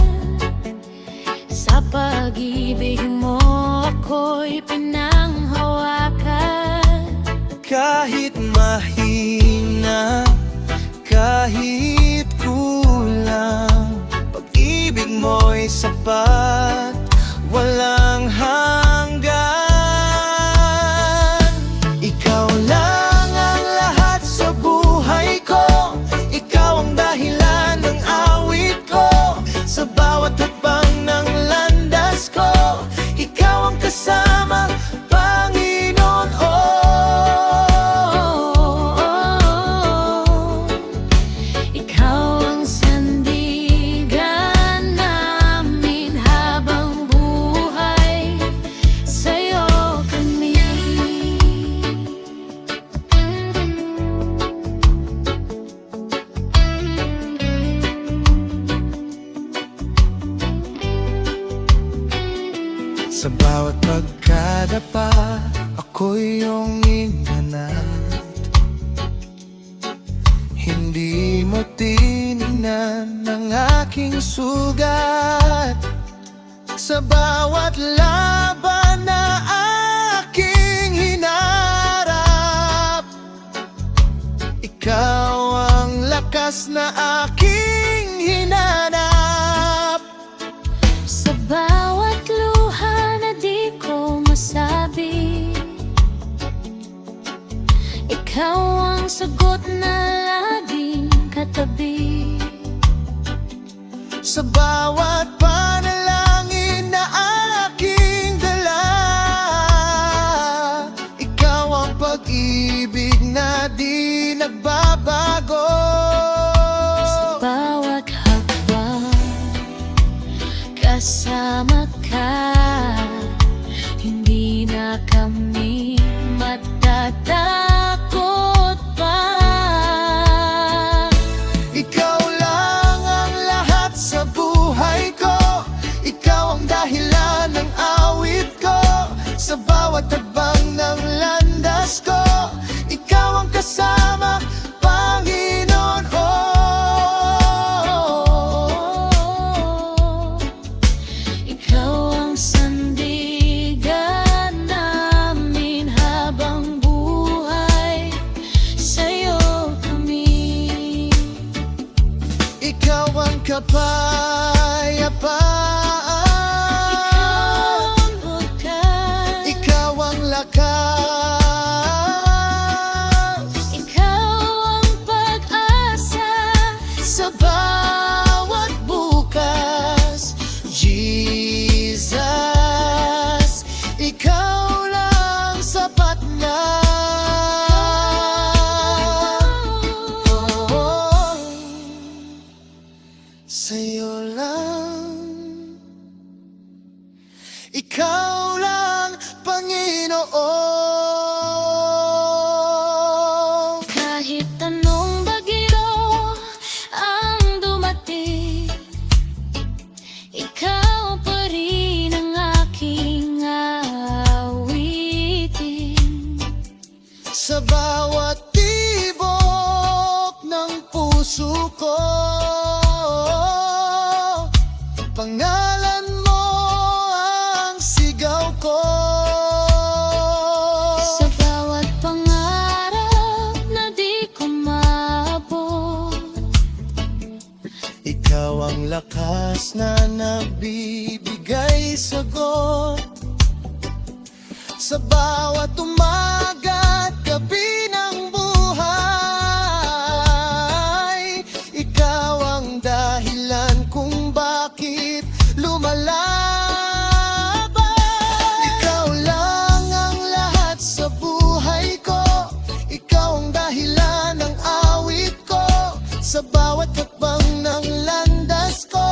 Sa pag-ibig mo ako'y pinanghawakan. Kahit mahina, kahit kulang, tapat, walang hanggan. Ikaw lang ang lahat sa buhay ko, ikaw ang dahilan ng awit ko. Sa bawat hakbang ng landas ko, ikaw ang kasama, Panginoon. Ikaw ang sandigan namin habang buhay, sa'yo kami. Sa bawat pagkadapa, ako'y iyong inanat. Hindi mo tinignan ang aking sugat. Sa bawat laban na aking hinarap, ikaw ang lakas na aking hinanap. Sa bawat luha na di ko masabi, ikaw ang sagot na laging katabi. Sa bawat panalangin na aking dala, ikaw ang pag-ibig na di nagbabago. Sa bawat hakbang kasama ka, hindi na kami matatakot pa. Ikaw lang ang lahat sa buhay ko, ikaw ang dahilan ng awit ko. Sa bawat hakbang ng landas ko, ikaw ang kasama, Panginoon. Ikaw ang sandigan namin habang buhay, sa'yo kami. Ikaw ang kapayapaan, Ikaw ang bukas, ikaw ang lakas, ikaw ang pag-asa sa bawat bukas. Jesus, ikaw lang sapat na. Oh, sa'yo lang, ikaw lang, Panginoon. kahit anong bagyo ang dumating, ikaw pa rin ang aking awitin. Sa bawat tibok ng puso ko, pangalan mo ang sigaw ko. Sa bawat pangarap na di ko maabot, Ikaw ang lakas na nagbibigay sagot. Sa bawat umaga at gabi ng buhay, ikaw ang dahilan kung bakit lumalaban. Ikaw lang ang lahat sa buhay ko, ikaw ang dahilan ng awit ko. Sa bawat hakbang ng landas ko,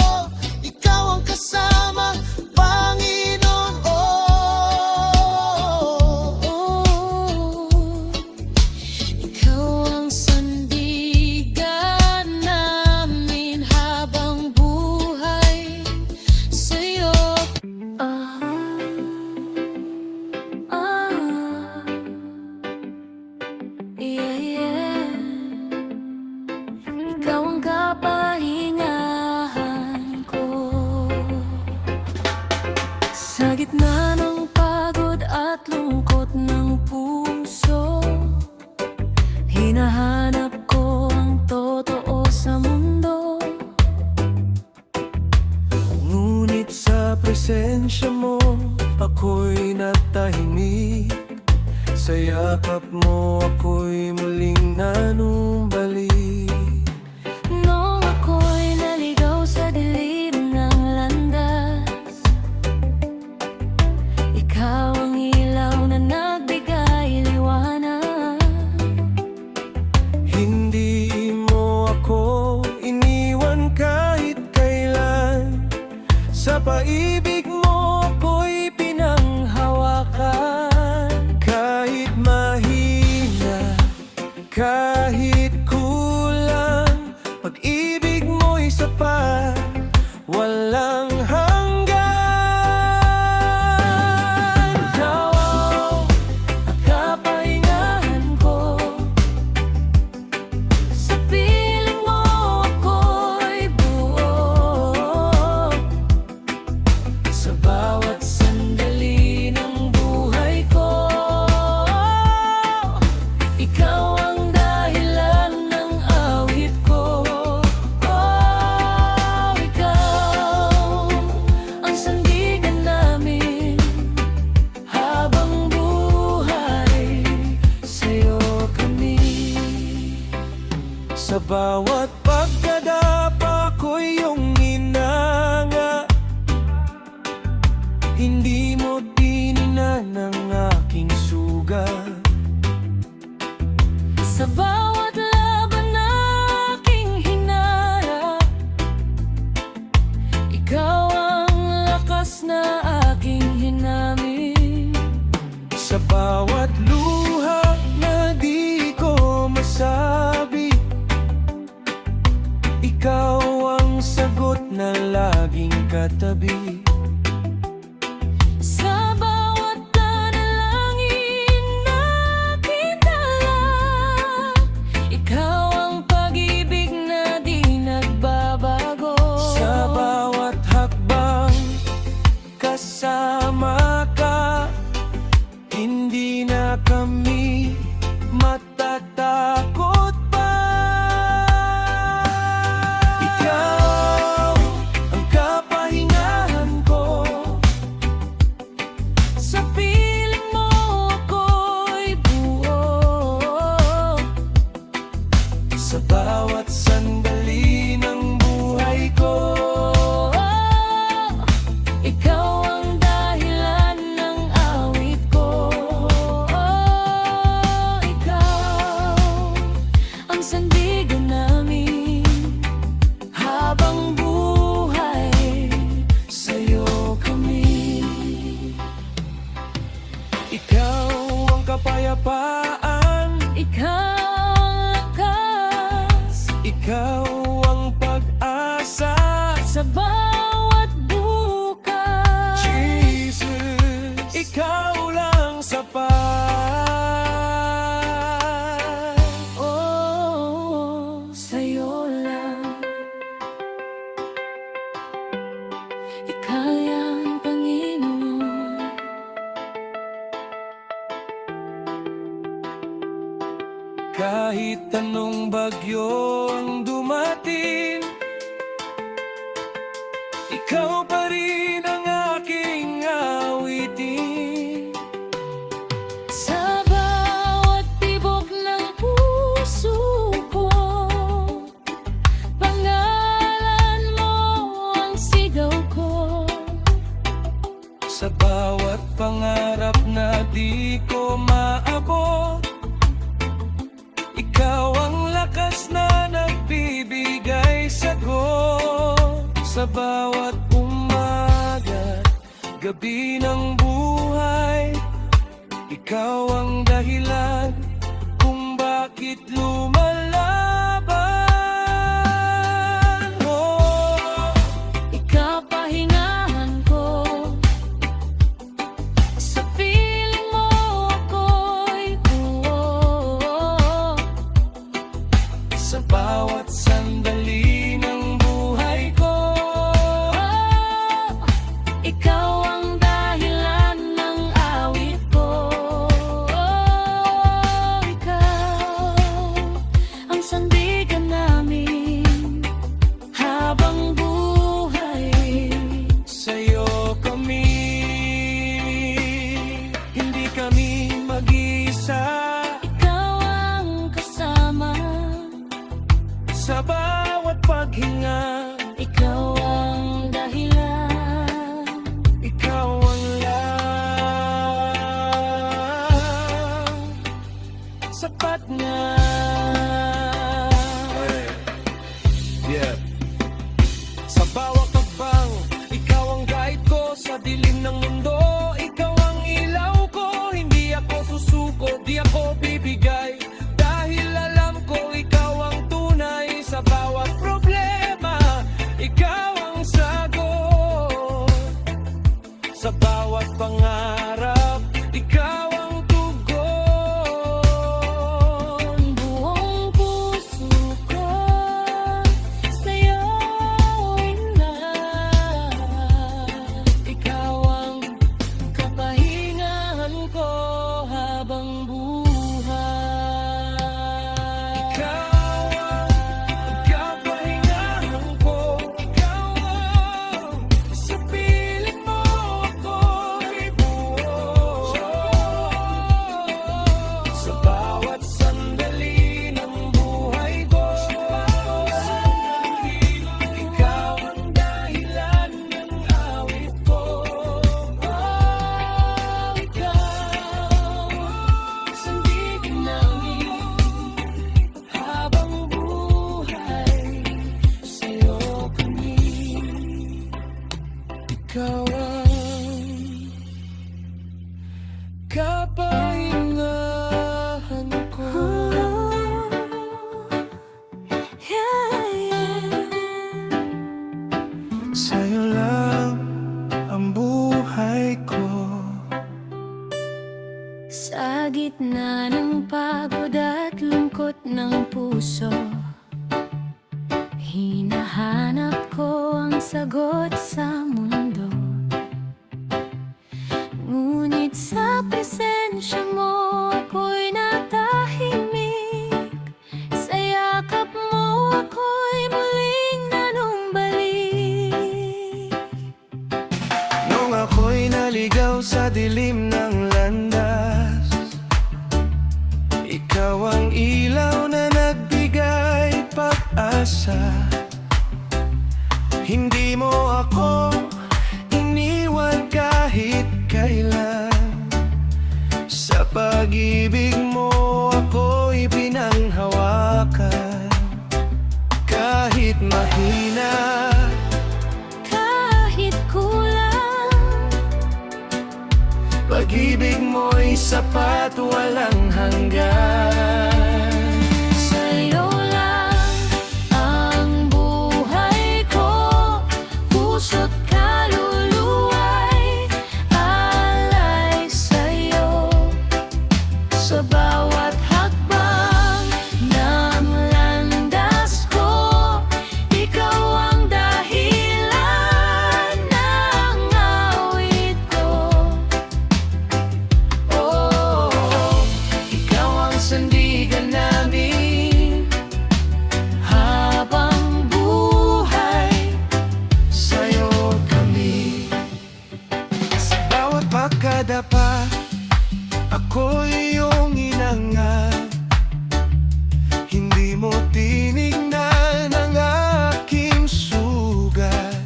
ikaw ang kasama, Panginoon. tahimik, sa yakap mo ako'y muling nanumbalik. Nung ako'y naligaw sa dilim ng landas, ikaw ang ilaw na nagbigay liwanag. Hindi mo ako iniwan kahit kailan, sa paibig mo ako'y pinanghawakan. Kahit mahina, kahit kulang, pag-ibig mo'y sapat, walang hanggan. Ikaw ang kapahingahan ko, Sa piling mo ako'y buo, sa bawat sandali ng buhay ko. ikaw ang dahilan ng awit ko. Ikaw ang sandigan namin habang buhay, sa'yo kami. Sa bawat pagkadapa ko'y iyong inanga, hindi mo tininan ang aking sugat. Sa bawat laban na aking hinarap, ikaw ang lakas na aking hinamin. Sa bawat luha na di ko masabi, ikaw ang sagot na laging katabi. Sa bawat panalangin na kitala, ikaw ang pag-ibig na di nagbabago. Sa bawat hakbang kasama ka, hindi na kami matatakot pa. Ikaw ang kapahingahan ko, Sa piling mo ako'y buo, sa bawat sandali ng buhay ko. ikaw ang dahilan ng awit ko. Ikaw ang sandigan namin habang buhay, sa'yo kami. Ikaw ang kapayapaan, Ikaw ang lakas ikaw ang pag-asa. sa bawat bukas. Jesus, ikaw lang sapat. Oh, sa'yo lang ikayang Panginoon. Kahit anong bagyo ang dumating, ikaw pa rin ang aking awitin. Sa bawat tibok ng puso ko, pangalan mo ang sigaw ko. Sa bawat pangarap na di ko maabot, ikaw ang lakas na nagbibigay sagot. Sa bawat umaga, gabi ng buhay, ikaw ang dahilan kung bakit lumalaban. Oh, Ikapahingahan ko, sa piling mo ako'y buo, sa bawat sandali ng buhay ko. ikaw ang dahilan ng awit ko. sapat na. Yeah. Sa bawat hakbang, ikaw ang guide ko. Sa dilim ng mundo, ikaw ang ilaw ko. Hindi ako susuko, di ako bibigay, dahil alam ko ikaw ang tunay. Sa bawat problema, ikaw ang sagot. Sa bawat pangarap, ikaw ang tugon. Buong puso ko sa'yo inalay. Ikaw ang kapahingahan ko habang buhay. Ikaw ang kapahingahan ko. Ikaw ang sa piling mo ako'y buo. Sa bawat sandali ng buhay ko, ikaw ang dahilan ng awit ko. Ikaw, sandigan namin habang buhay. Sa'yo kami. Ikaw ang kapahingahan ko. Sa'yo lang ang buhay ko. Sa gitna ng pagod at lungkot ng puso, hinahanap ko ang sagot sa mundo. Ngunit sa presensya mo ako'y natahimik. Sa yakap mo ako'y muling nanumbalik. Nung ako'y naligaw sa dilim ng landas, ikaw ang ilaw na nagbigay pag-asa. Hindi mo ako iniwan kahit kailan. Sa pag-ibig mo ako'y pinanghawakan. Kahit mahina, Kahit kulang, pag-ibig mo'y sapat, walang hanggan. sa'yo lang ang buhay ko. Puso't kaluluwa'y alay sa'yo. Sa bawat hakbang ng landas ko, ikaw ang dahilan ng awit ko. Ikaw ang sandigan namin habang buhay. Sa'yo kami. Sa bawat pagkadapa, ako'y iyong inangat. Hindi mo tinignan ang aking sugat.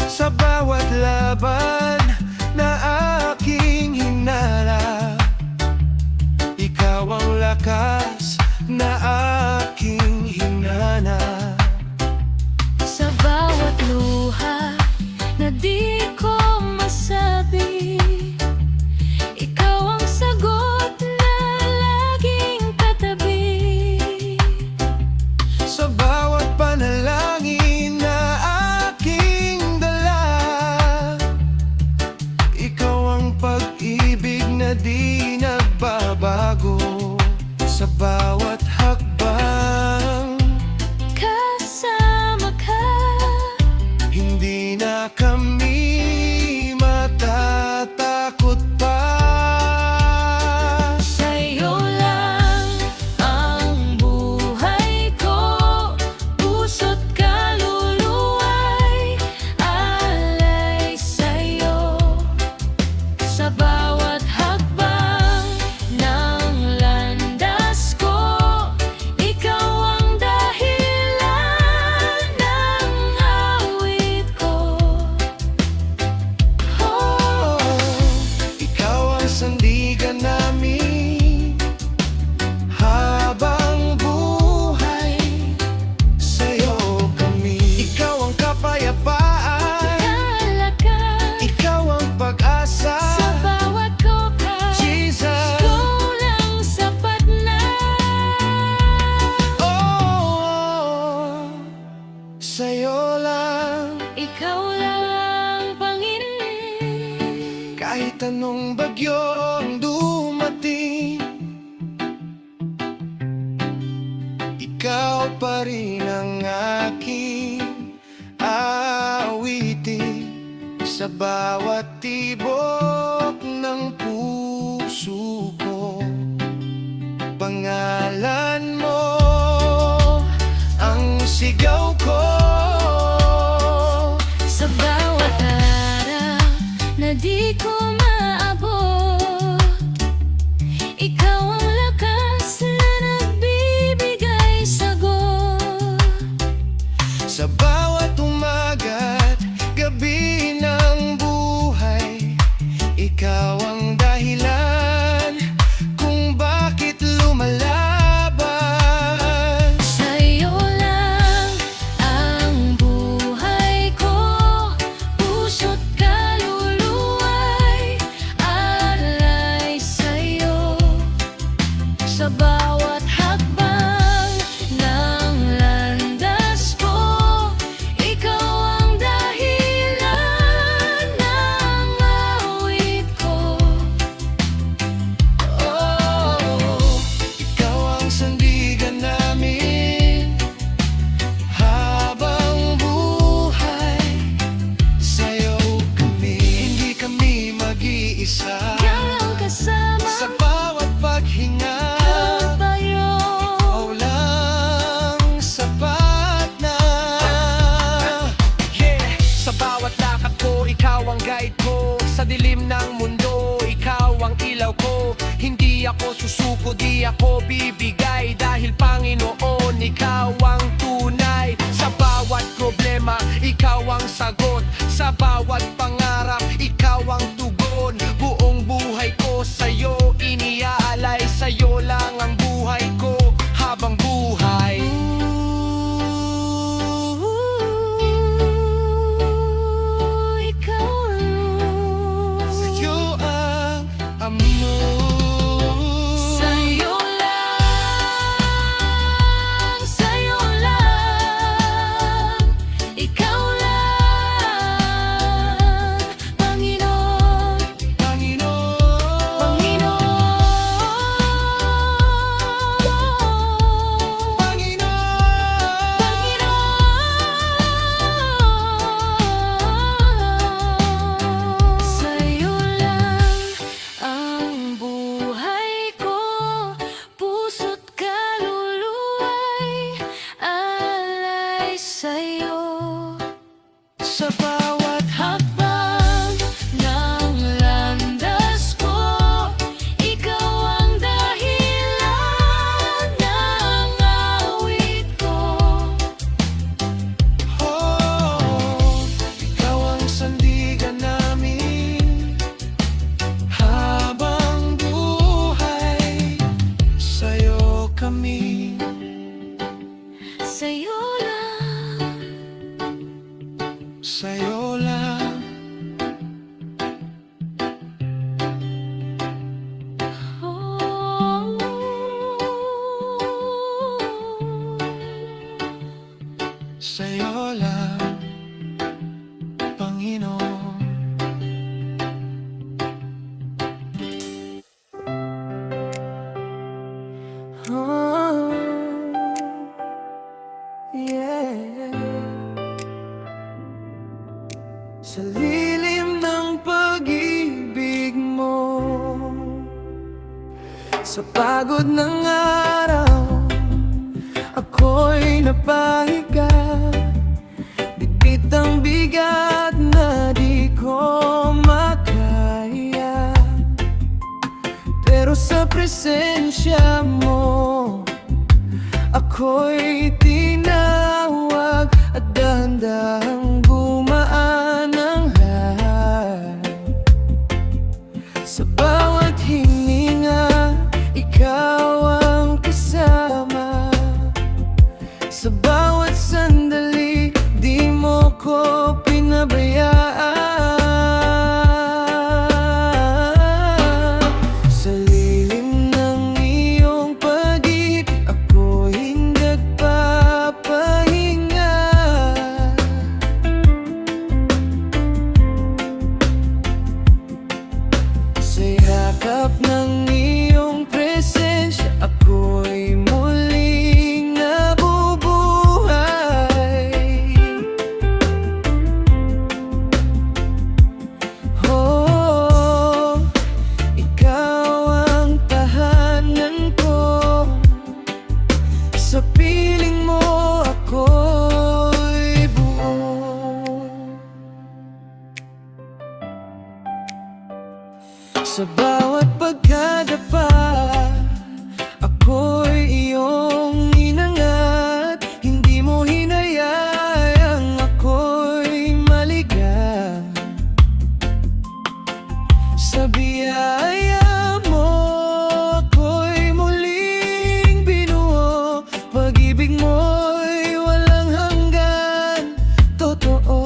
Sa bawat laban na aking hinarap, ikaw ang lakas na aking hinanap. Sa bawat luha na di ko masabi, ikaw ang sagot na laging katabi. Sa bawat panalangin na aking dala, ikaw ang pag-ibig na di nagbabago. Sa bawat hakbang, Kasama ka, hindi na kami matatakot pa. sa'yo lang ang buhay ko. Puso't kaluluwa'y alay sa'yo. Sa bawat hakbang ng landas ko, ikaw ang dahilan ng awit ko. Ikaw ang sandigan namin bagyong dumating, ikaw pa rin ang aking awitin. Sa bawat tibok ng puso ko, pangalan mo ang sigaw ko. Sa bawat araw na di ko maabot, ikaw ang lakas na nagbibigay sagot. Sa bawat umaga't gabi ng buhay, ikaw ang dahilan kung bakit lumalaban. Sa'yo lang ang buhay ko, puso't kaluluwa'y alay sa'yo. Sa bawat hakbang ng landas ko, ikaw ang dahilan ng awit ko. Oh, ikaw ang sandigan namin habang buhay. Sa'yo kami, hindi kami mag-iisa. Ikaw ang kasama Sa bawat paghinga, tayo. ikaw lang sapat na. Yeah, sa bawat lakad ko, ikaw ang guide ko. Sa dilim ng mundo, ikaw ang ilaw ko. Hindi ako susuko, di ako bibigay. Dahil Panginoon, ikaw ang tunay. Sa bawat problema, ikaw ang sagot. Sa bawat pangarap, ikaw ang tugon. Buong buhay ko sa'yo iniaalay. Sa'yo lang ang buhay ko habang buhay. Ikaw ang Sa'yo ang amor. sa'yo lang, ikaw lang, Panginoon, Panginoon, sa'yo lang ang buhay ko, puso't kaluluwa'y alay sa'yo. sa bawat Hakbang ng landas ko, ikaw ang dahilan ng awit ko. ikaw ang sandigan namin habang buhay. Sa'yo kami, Sa'yo lang, sa'yo lang. oh. Sa'yo lang, Panginoon. Oh, yeah. Sa lilim ng pag-ibig mo, sa pagod ng araw, ako'y napahiga. Bitbit ang bigat na di ko makaya, pero sa presensya mo, ako'y tinawag at dahan-dahang gumaan ang lahat. Sa bawat hininga, ikaw ang kasama. Sa bawat sandali, di mo ko pinabayaan. Sa lilim ng iyong pag-ibig, ako'y nagpapahinga. pagkadapa, ako'y iyong inangat. Hindi mo hinayang ako'y maligaw. Sa biyaya mo, ako'y muling binuo. Pag-ibig mo'y walang hanggan, totoo.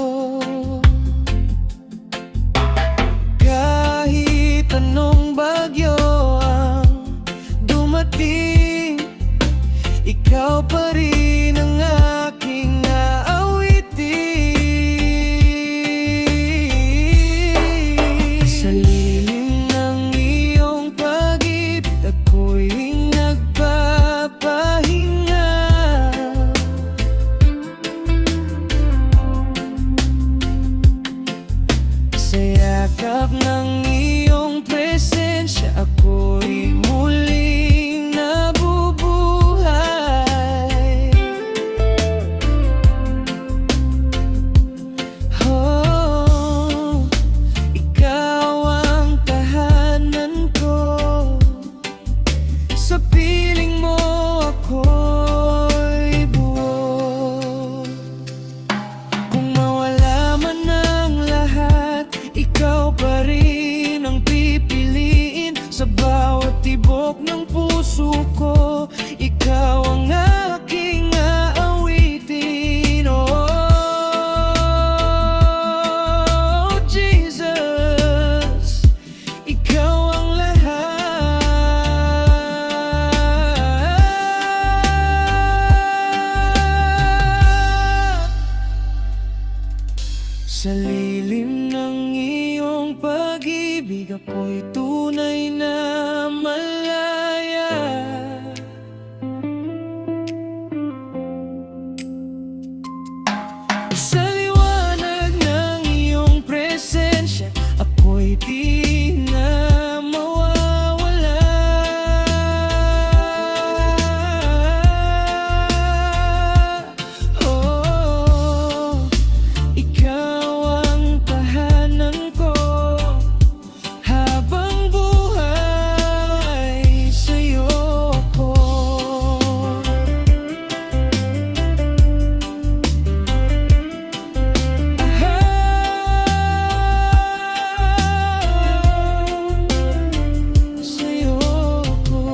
Kahit anong bagyo ang dumating, ikaw pa rin ang aking aawitin. Sa lilim ng iyong pag-ibig, ako'y nagpapahinga. Sa yakap ng iyong presensya, ako'y muling nabubuhay. Oh, ikaw ang tahanan ko. Sa piling mo ako'y buo. Kung mawala man ang lahat, ikaw pa rin ang pipiliin. Sa bawat tibok ng puso ko, ikaw ang aking aawitin. Oh, Jesus, ikaw ang lahat. Sa lilim ng iyong pag-ibig, ako'y tunay na malaya. Sa liwanag ng iyong presensya, ako'y di na mawawala. Oh, ikaw ang tahanan ko. Habang buhay, sa'yo ako. Sa'yo ako.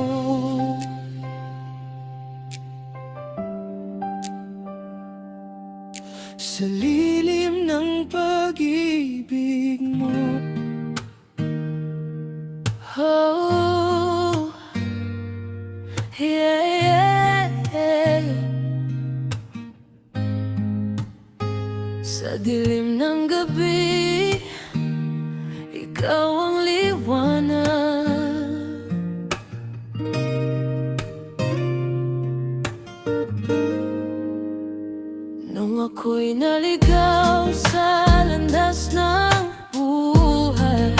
Sa lilim ng pag-ibig mo. Oh, yeah, yeah. Sa dilim ng gabi, ikaw ang liwanag. Nung ako'y naligaw sa landas ng buhay,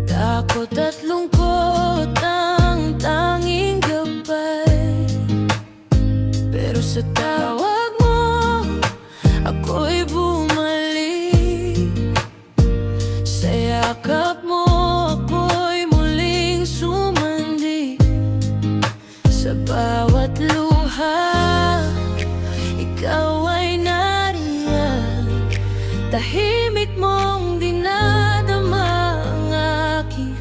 takot at lungkot ang tanging gabay. Pero sa tawag mo, ako'y bumalik. Sa yakap mo, ako'y muling sumandi. Sa bawat luha, ikaw ay nariyan. Tahimik mong dinadama ang aking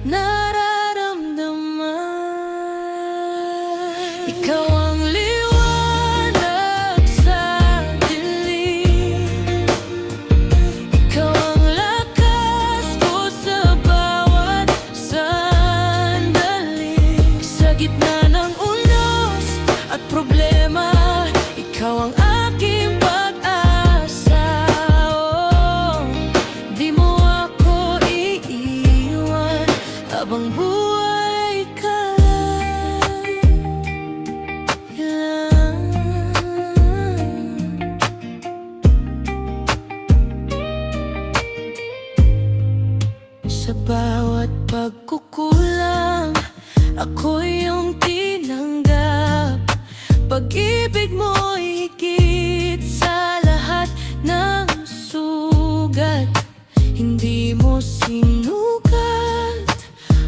nararamdaman. Ikaw ang liwanag sa dilim. Ikaw ang lakas ko sa bawat sandali. Sa gitna ng unos at problema, ikaw ang aking pag-asa. Oh, di mo ako iiwan habang buhay ka lang. Sa bawat pagkukulang, ako yung tinanggap. Pag-ibig mo'y higit sa lahat ng sugat. Hindi mo sinukat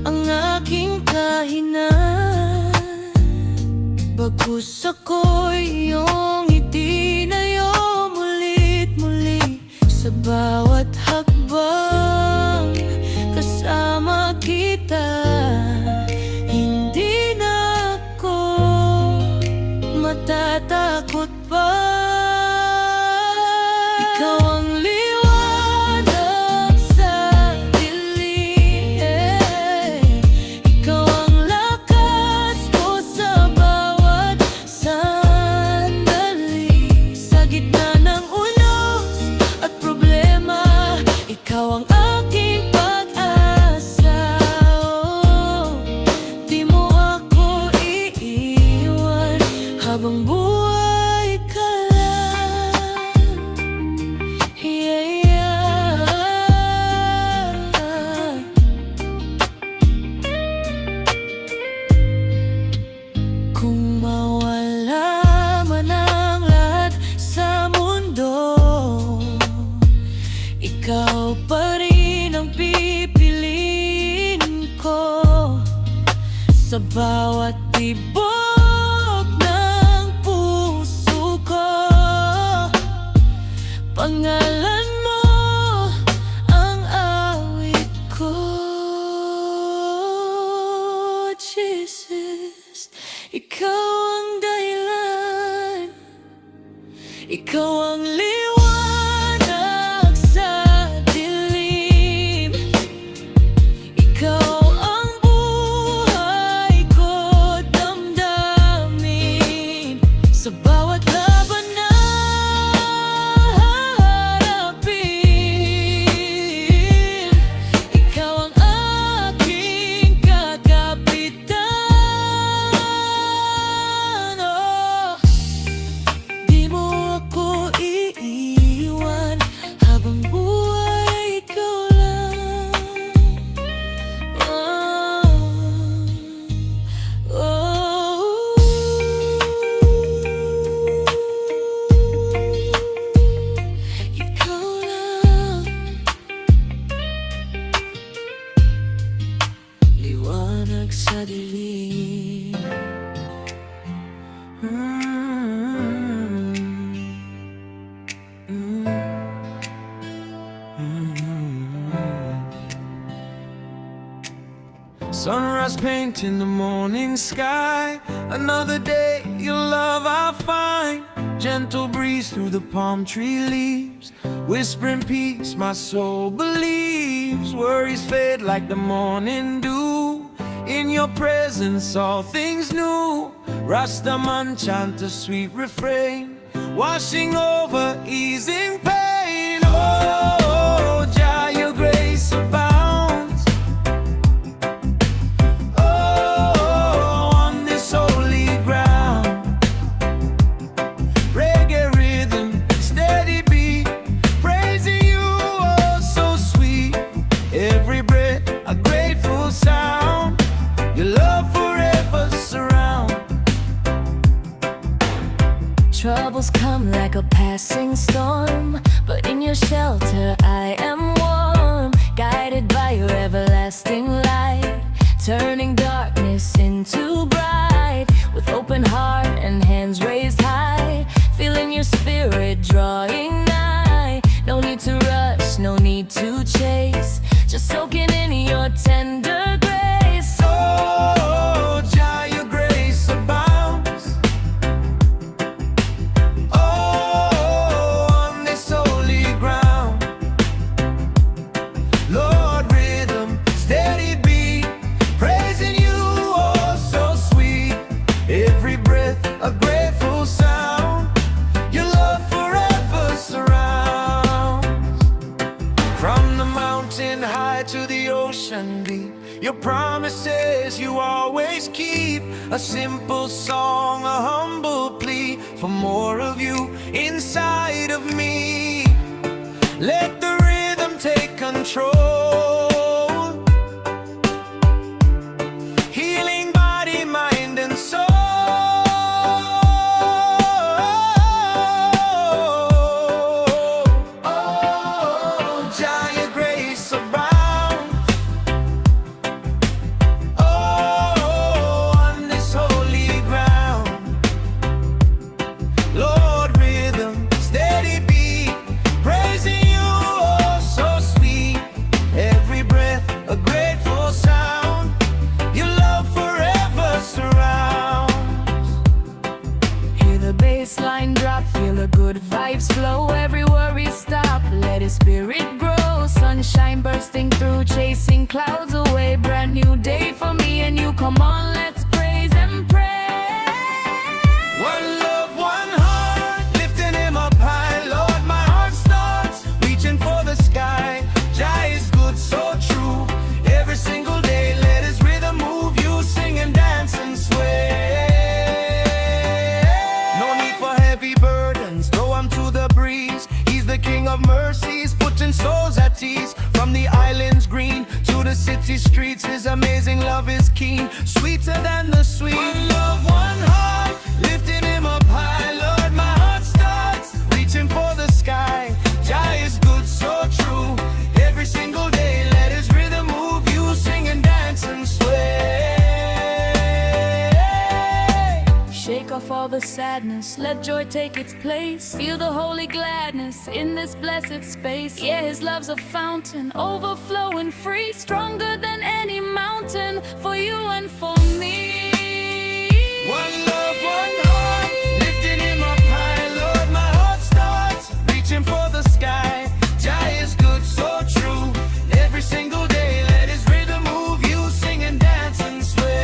ang aking kahinan. Bagkus ako'y iyong itinayo mulit-muli. Sa bawat hakbang kasama kita, hindi na ako matatakot pa. Ikaw ang liwanag sa dilim, ikaw ang lakas ko sa bawat sandali. Sa gitna ng unos at problema, ikaw ang aking pag-asa. Oh, di mo ako iiwan habang buhay ka lang. Yeah, yeah. Kung mawala man ang lahat sa mundo, ikaw pa rin ang pipiliin ko. Sa bawat tibok ng puso ko, pangalan mo ang awit ko. Jesus, ikaw ang dahilan, ikaw ang liwanag sa dilim, ikaw ang buhay ko damdamin. Sa bawat laban na harapin, ikaw ang aking kakapitan. Oh, di mo ako iiwan habang buhay ikaw lang. Oh, oh. Ikaw lang, liwanag sa dilim. Sunrise paint in the morning sky. Another day, your love I find. Gentle breeze through the palm tree leaves, whispering peace my soul believes. Worries fade like the morning dew. In your presence all things new. Rastaman chant a sweet refrain, washing over, easing pain. Oh, Jah, your grace abounds. Oh, on this holy ground. Reggae rhythm, steady beat, praising you, oh so sweet. Every breath a grateful sound. Your love forever surround. Troubles come like a passing storm, but in your shelter I am warm. Guided by your everlasting light, turning darkness into bright. With open heart and hands raised high, feeling your spirit drawing nigh. No need to rush, no need to chase, just soaking in your tender grace. Oh, Jah, your grace abounds. Oh, on this holy ground. Lord, rhythm, steady beat, praising you, oh so sweet. Every breath a grateful sound. Your love forever surrounds. From the mountain high to the ocean deep, your promises you always keep. A simple song, a humble plea for more of you inside of me. Let the rhythm take control, healing body, mind and soul. Oh, Jah, your grace abounds. Oh, day for me and you. Come on, let's praise and pray. One love, one heart, lifting him up high. Lord, my heart starts reaching for the sky. Jah is good, so true. Every single day, let his rhythm move you. Sing and dance and sway. No need for heavy burdens, throw 'em to the breeze. He's the King of mercies, putting souls at ease. From the islands green to the city streets, his amazing love is keen, sweeter than the sweet. One love, one heart, lifting him up high. Lord, my heart starts reaching for the sky. Jah is good, so true. Every single day, let his rhythm move you. Sing and dance and sway. Shake off all the sadness, let joy take its place. Feel the holy gladness in this blessed space. Yeah, his love's a fountain, overflowing free, stronger than any mountain, for you and for me. One love, one heart, lifting him up high. Lord, my heart starts reaching for the sky. Jah is good, so true. Every single day, let his rhythm move you. Sing and dance and sway.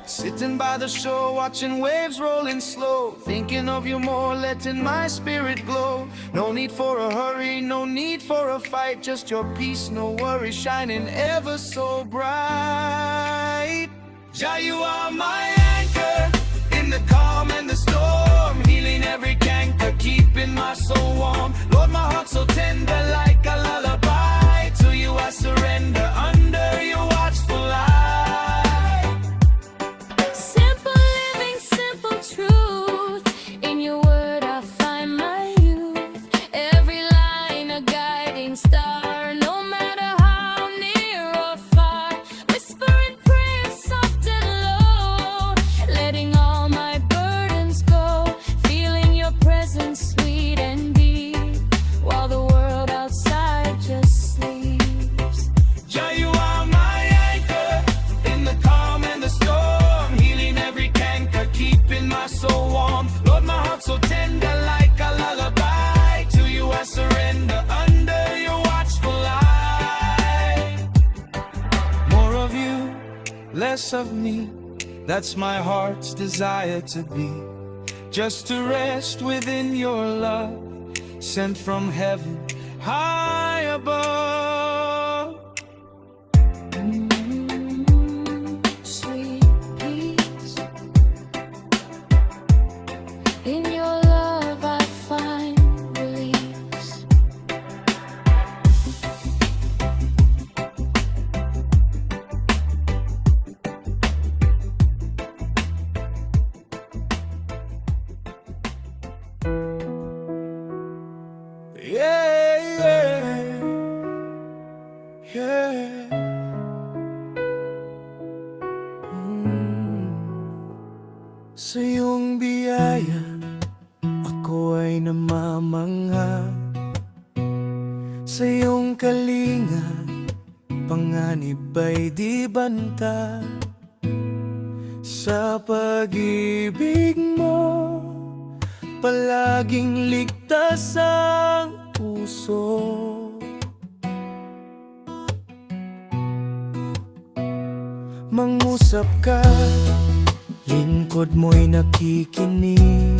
Sitting by the shore, watching waves rolling slow, thinking of you more, letting my spirit glow. No need for a hurry, no need for a fight, just your peace, no worry, shining ever so bright. Jah, you are my anchor in the calm and the storm, healing every canker, keeping my soul warm. Lord, my heart so tender, like a lullaby. To you I surrender, under your watchful eye. Simple living, simple truth. In your word I find my youth. Every line a guiding star, no matter how near or far. Whispering prayers soft and low, letting all my burdens go. Feeling your presence sweet and deep, while the world outside just sleeps. Jah, you are my anchor in the calm and the storm, healing every canker, keeping my soul warm. Lord, my heart so tender, like a lullaby. To you I surrender, under your watchful eye. More of you, less of me, that's my heart's desire to be. Just to rest within your love, sent from heaven high above. Sweet peace, in your love I find release. Yeah, yeah, yeah. Sa iyong biyaya, ako ay namamangha. Sa iyong kalinga, panganib ay di banta. Sa pag-ibig mo, palaging ligtas ang puso. Mangusap ka, lingkod mo'y nakikinig.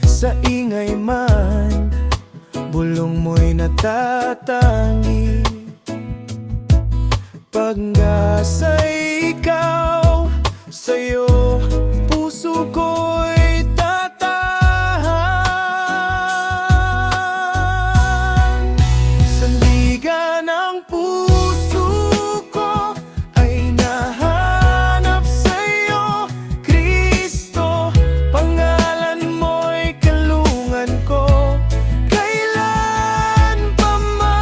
Sa ingay man, bulong mo'y natatangi. Pag-asa'y ikaw, sa'yo puso ko'y tatahan. Sandigan ng puso ko ay nahanap sa'yo, Kristo. Pangalan mo'y kalungan ko, kailan pa man.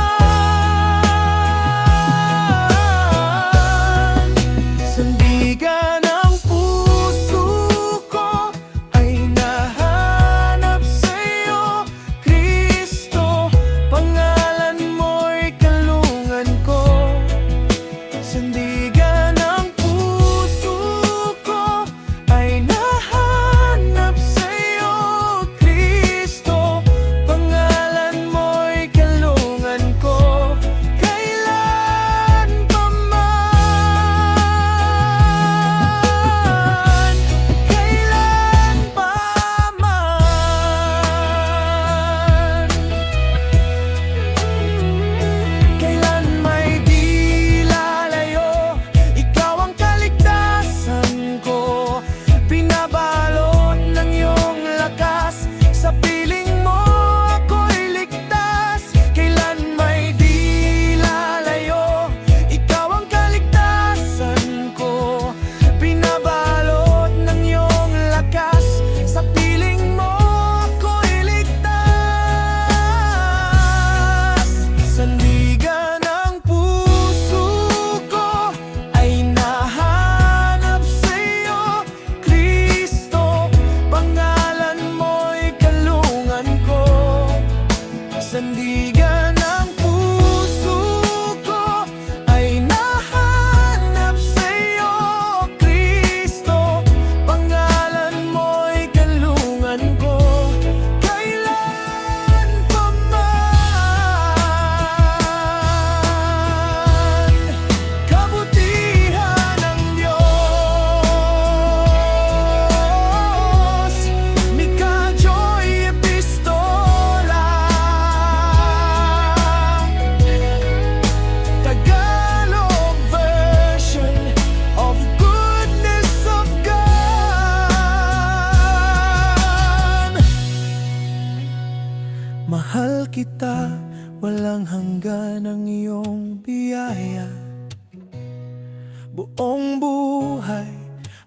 buong buhay,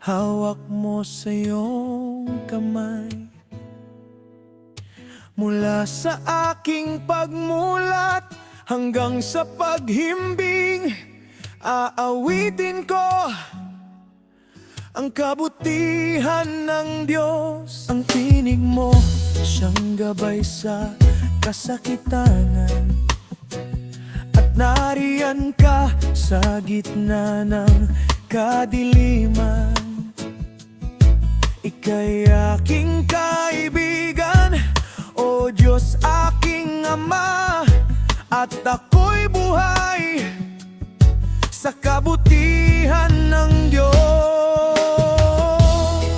hawak mo sa iyong kamay. Mula sa aking pagmulat hanggang sa paghimbing, aawitin ko ang kabutihan ng Diyos. Ang tinig mo siyang gabay sa kasakitan, at nariyan ka sa gitna ng kadiliman. Ika'y aking kaibigan, o Diyos aking Ama, at ako'y buhay sa kabutihan ng Diyos.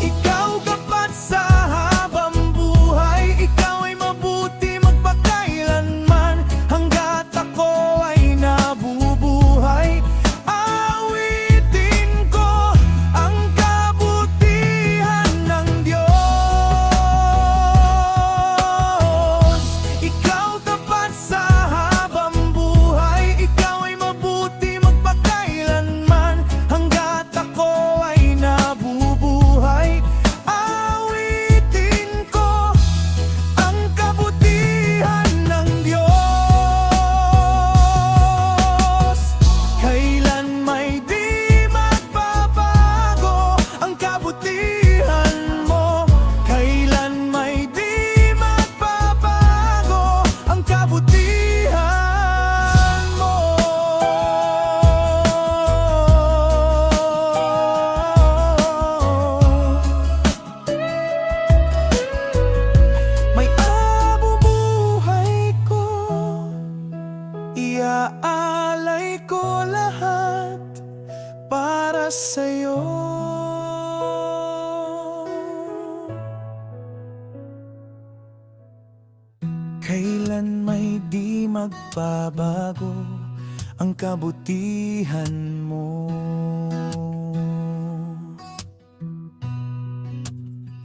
Ikaw kapat sa habang buhay, ikaw ay mabuti magpakailanman. Hanggat ako ay nabubuhay, awitin ko ang kabutihan ng Diyos. Ikaw tapat sa habang buhay, ikaw ay mabuti magpakailanman. Hanggat ako ay nabubuhay, awitin ko ang kabutihan ng Diyos. Kailan may di magbabago ang kabutihan mo. Kailan may di magbabago ang kabutihan mo. May abubuhay ko, iaalay ko lahat para sa'yo. Kailan may di magbabago ang kabutihan mo.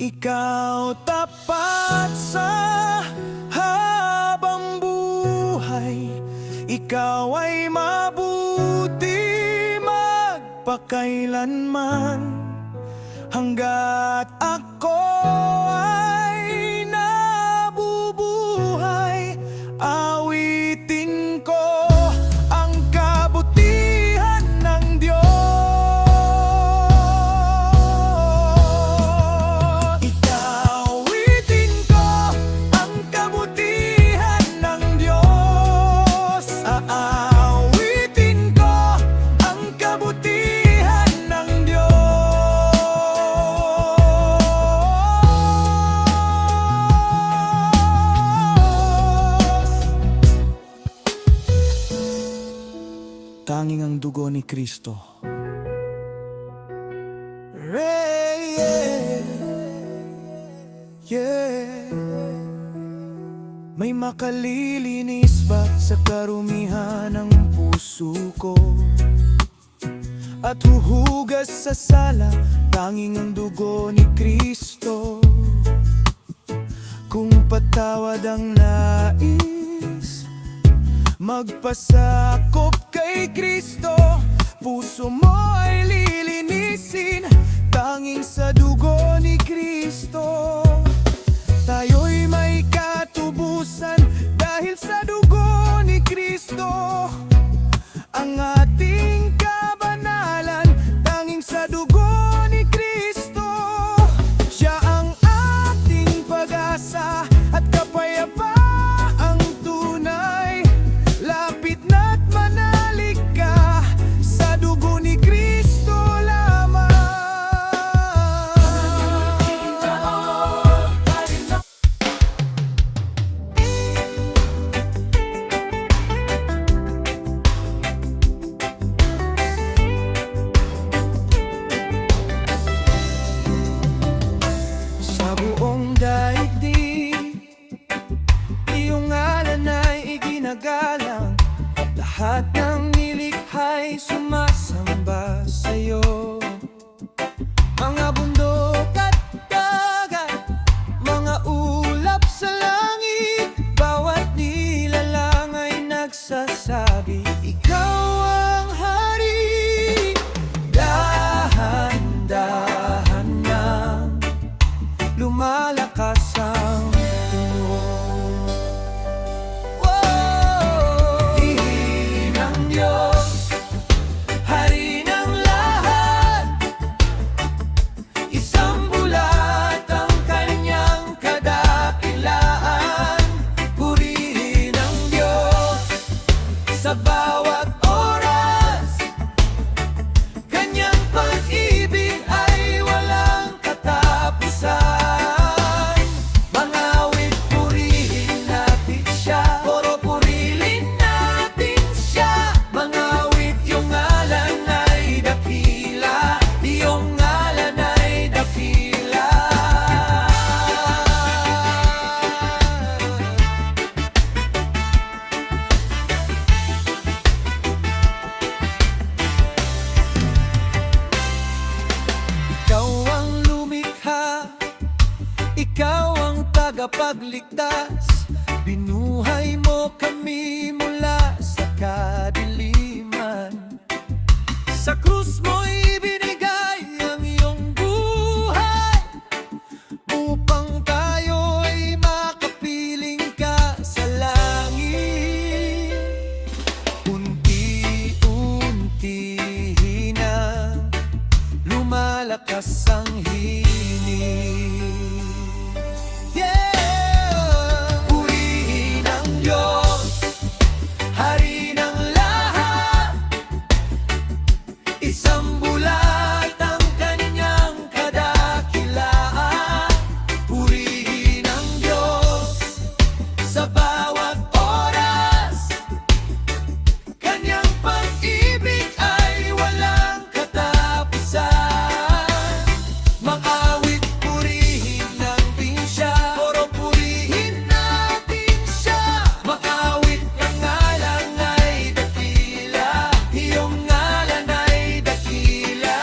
Ikaw tapat sa habang buhay, ikaw ay mabuti magpakailanman. Hanggat ako ay nabubuhay, awitin ko ang kabutihan ng Diyos. Ikawitin ko ang kabutihan ng Diyos. Aawitin ko ang kabutihan ng Diyos. Tanging ang dugo ni Kristo. May makalilinis ba sa karumihan ng puso ko? At huhugas sa sala, tanging ang dugo ni Kristo. Kung patawad ang nais, magpasakop kay Kristo. Puso mo ay lilinisin, tanging sa dugo ni Kristo. Tayo'y may katubusan dahil sa dugo ni Kristo. Ang ating kabanalan, tanging sa dugo ni Kristo. Siya ang ating pag-asa at kapayapaang tunay. Lapit na't manalig ka sa dugo ni Kristo lamang. Sa buong daigdig, iyong ngalan ay iginagalang. Lahat ng nilikha'y sumasamba sa'yo. Mga bundok at dagat, mga ulap sa langit, bawat nilalang ay nagsasabi, ikaw ang hari. tagapagligtas. Binuhay mo kami mula sa kadiliman. Sa krus mo'y binigay ang iyong buhay upang tayo'y makapiling ka sa langit. Unti-unti na lumalakas ang hini. Yeah! Purihin ang Diyos, Hari ng lahat. Isang bulat ang kanyang kadakilaan. Purihin ang Diyos sa bawat oras. Kanyang pag-ibig ay walang katapusan. Mang-awit, purihin natin siya. Puro purihin natin siya. Mang-awit, ang ngalan ay dakila. Iyong ngalan ay dakila.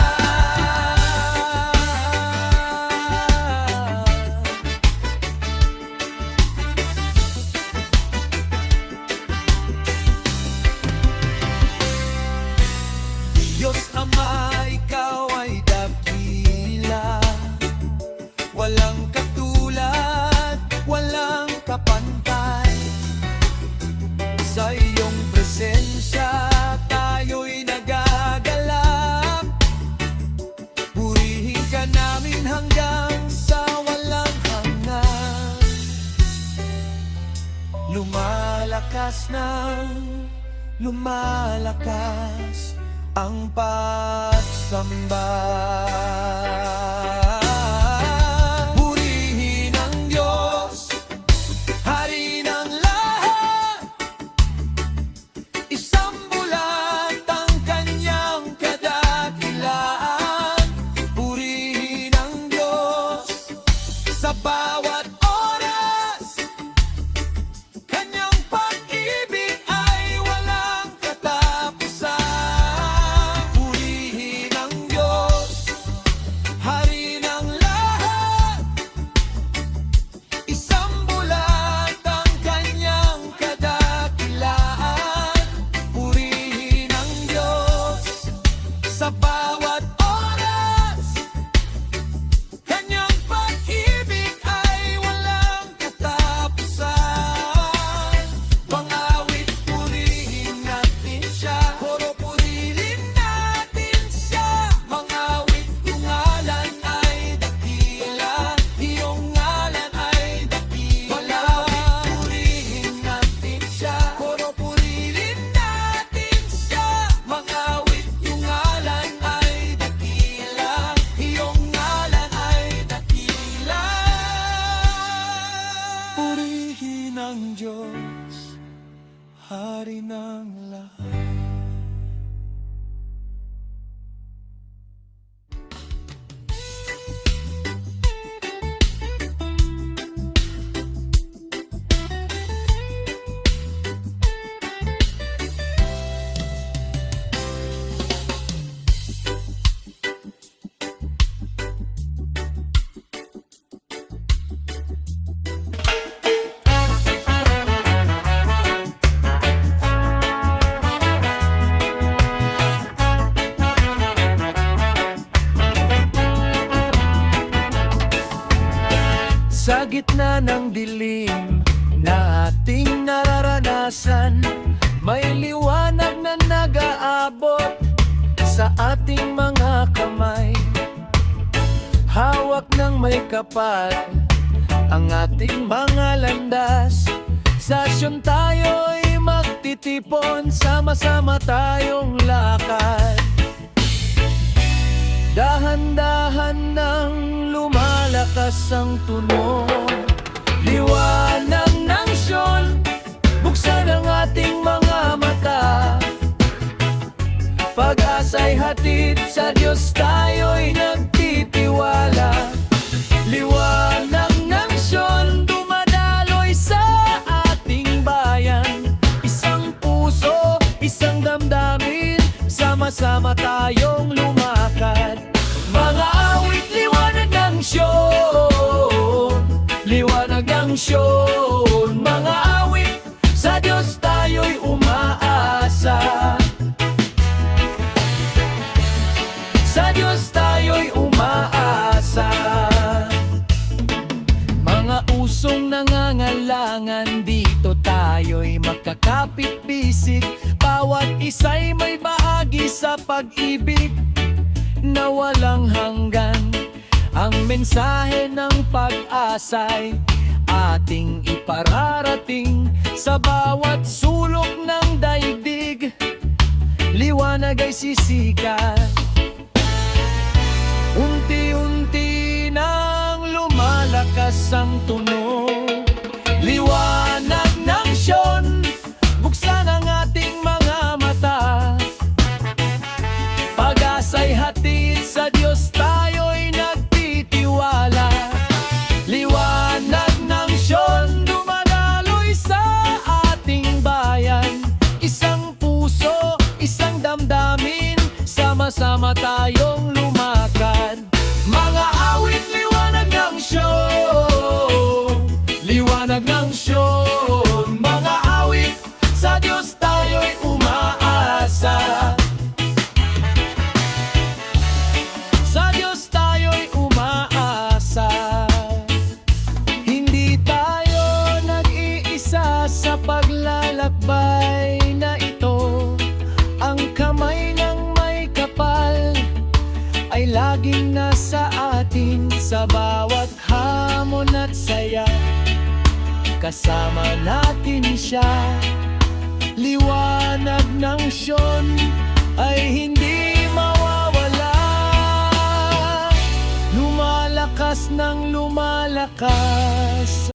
Diyos Ama, ikaw ay dakila. Walang katulad, walang kapantay. Sa iyong presensya, tayo'y nagagalak. Purihin ka namin hanggang sa walang hanggan. Lumalakas ang pagsamba. Purihin ang Diyos, Hari ng lahat. Isang bulat ang kanyang kadakilaan. Purihin ang Diyos sa bawat oras. Kanyang pag-ibig ay walang katapusan. Purihin ang Diyos, Hari ng lahat. Isang bulat ang kanyang kadakilaan. Purihin ang Diyos sa bawat oras. Kanyang pag-ibig ay walang katapusan. Pang-awit, purihin natin siya. Puro purihin natin siya. Mang-awit, yung ngalan ay dakila. Iyong ngalan ay dakila. Pang-awit, purihin natin siya. Puro purihin natin siya. Mang-awit, yung ngalan ay dakila. Iyong ngalan ay dakila. Purihin ang Diyos, Hari ng lahat. Sa gitna ng dilim na ating nararanasan, may liwanag na nag-aabot sa ating mga kamay. Hawak ng may kapal ang ating mga landas. Sa syon tayo'y magtitipon, sama-sama tayong lakad. Dahan-dahan nang lumalakas ang tunog. Liwanag ng syon, buksan ang ating mga mata. Pag-asa'y hatid sa Diyos, tayo'y nagtitiwala. Liwanag ng syon, dumadaloy sa ating bayan. Isang puso, isang damdamin, sama-sama tayong lumakad. Mga awit, liwanag ng syon, liwanag ng syon. nasyon. Mga awit, sa Diyos tayo'y umaasa. Sa Diyos tayo'y umaasa. Mga usong nangangailangan, dito tayo'y makakapit-bisig. Bawat isa'y may bahagi sa pag-ibig na walang hanggan. Ang mensahe ng pag-asa'y ating ipararating sa bawat sulok ng daigdig. Liwanag ay sisikat, unti-unti nang lumalakas ang tunog. Liwanag ng Syon, buksan ang ating mga mata. Pag-asa'y hatid, sa Diyos tayo'y nagtitiwala. Liwanag ng Syon, dumadaloy sa ating bayan. Isang puso, isang damdamin, sama-sama tayong lumakad. Mga awit, liwanag ng Syon. Liwanag ng Syon. Mga awit, sa Diyos tayo'y umaasa. Sa Diyos tayo'y umaasa. Hindi tayo nag-iisa sa paglalakbay na ito. Ang kamay ng may kapal ay laging nasa atin. Sa bawat hamon at saya, kasama natin siya. Liwanag ng Syon ay hindi mawawala. Lumalakas ng lumalakas.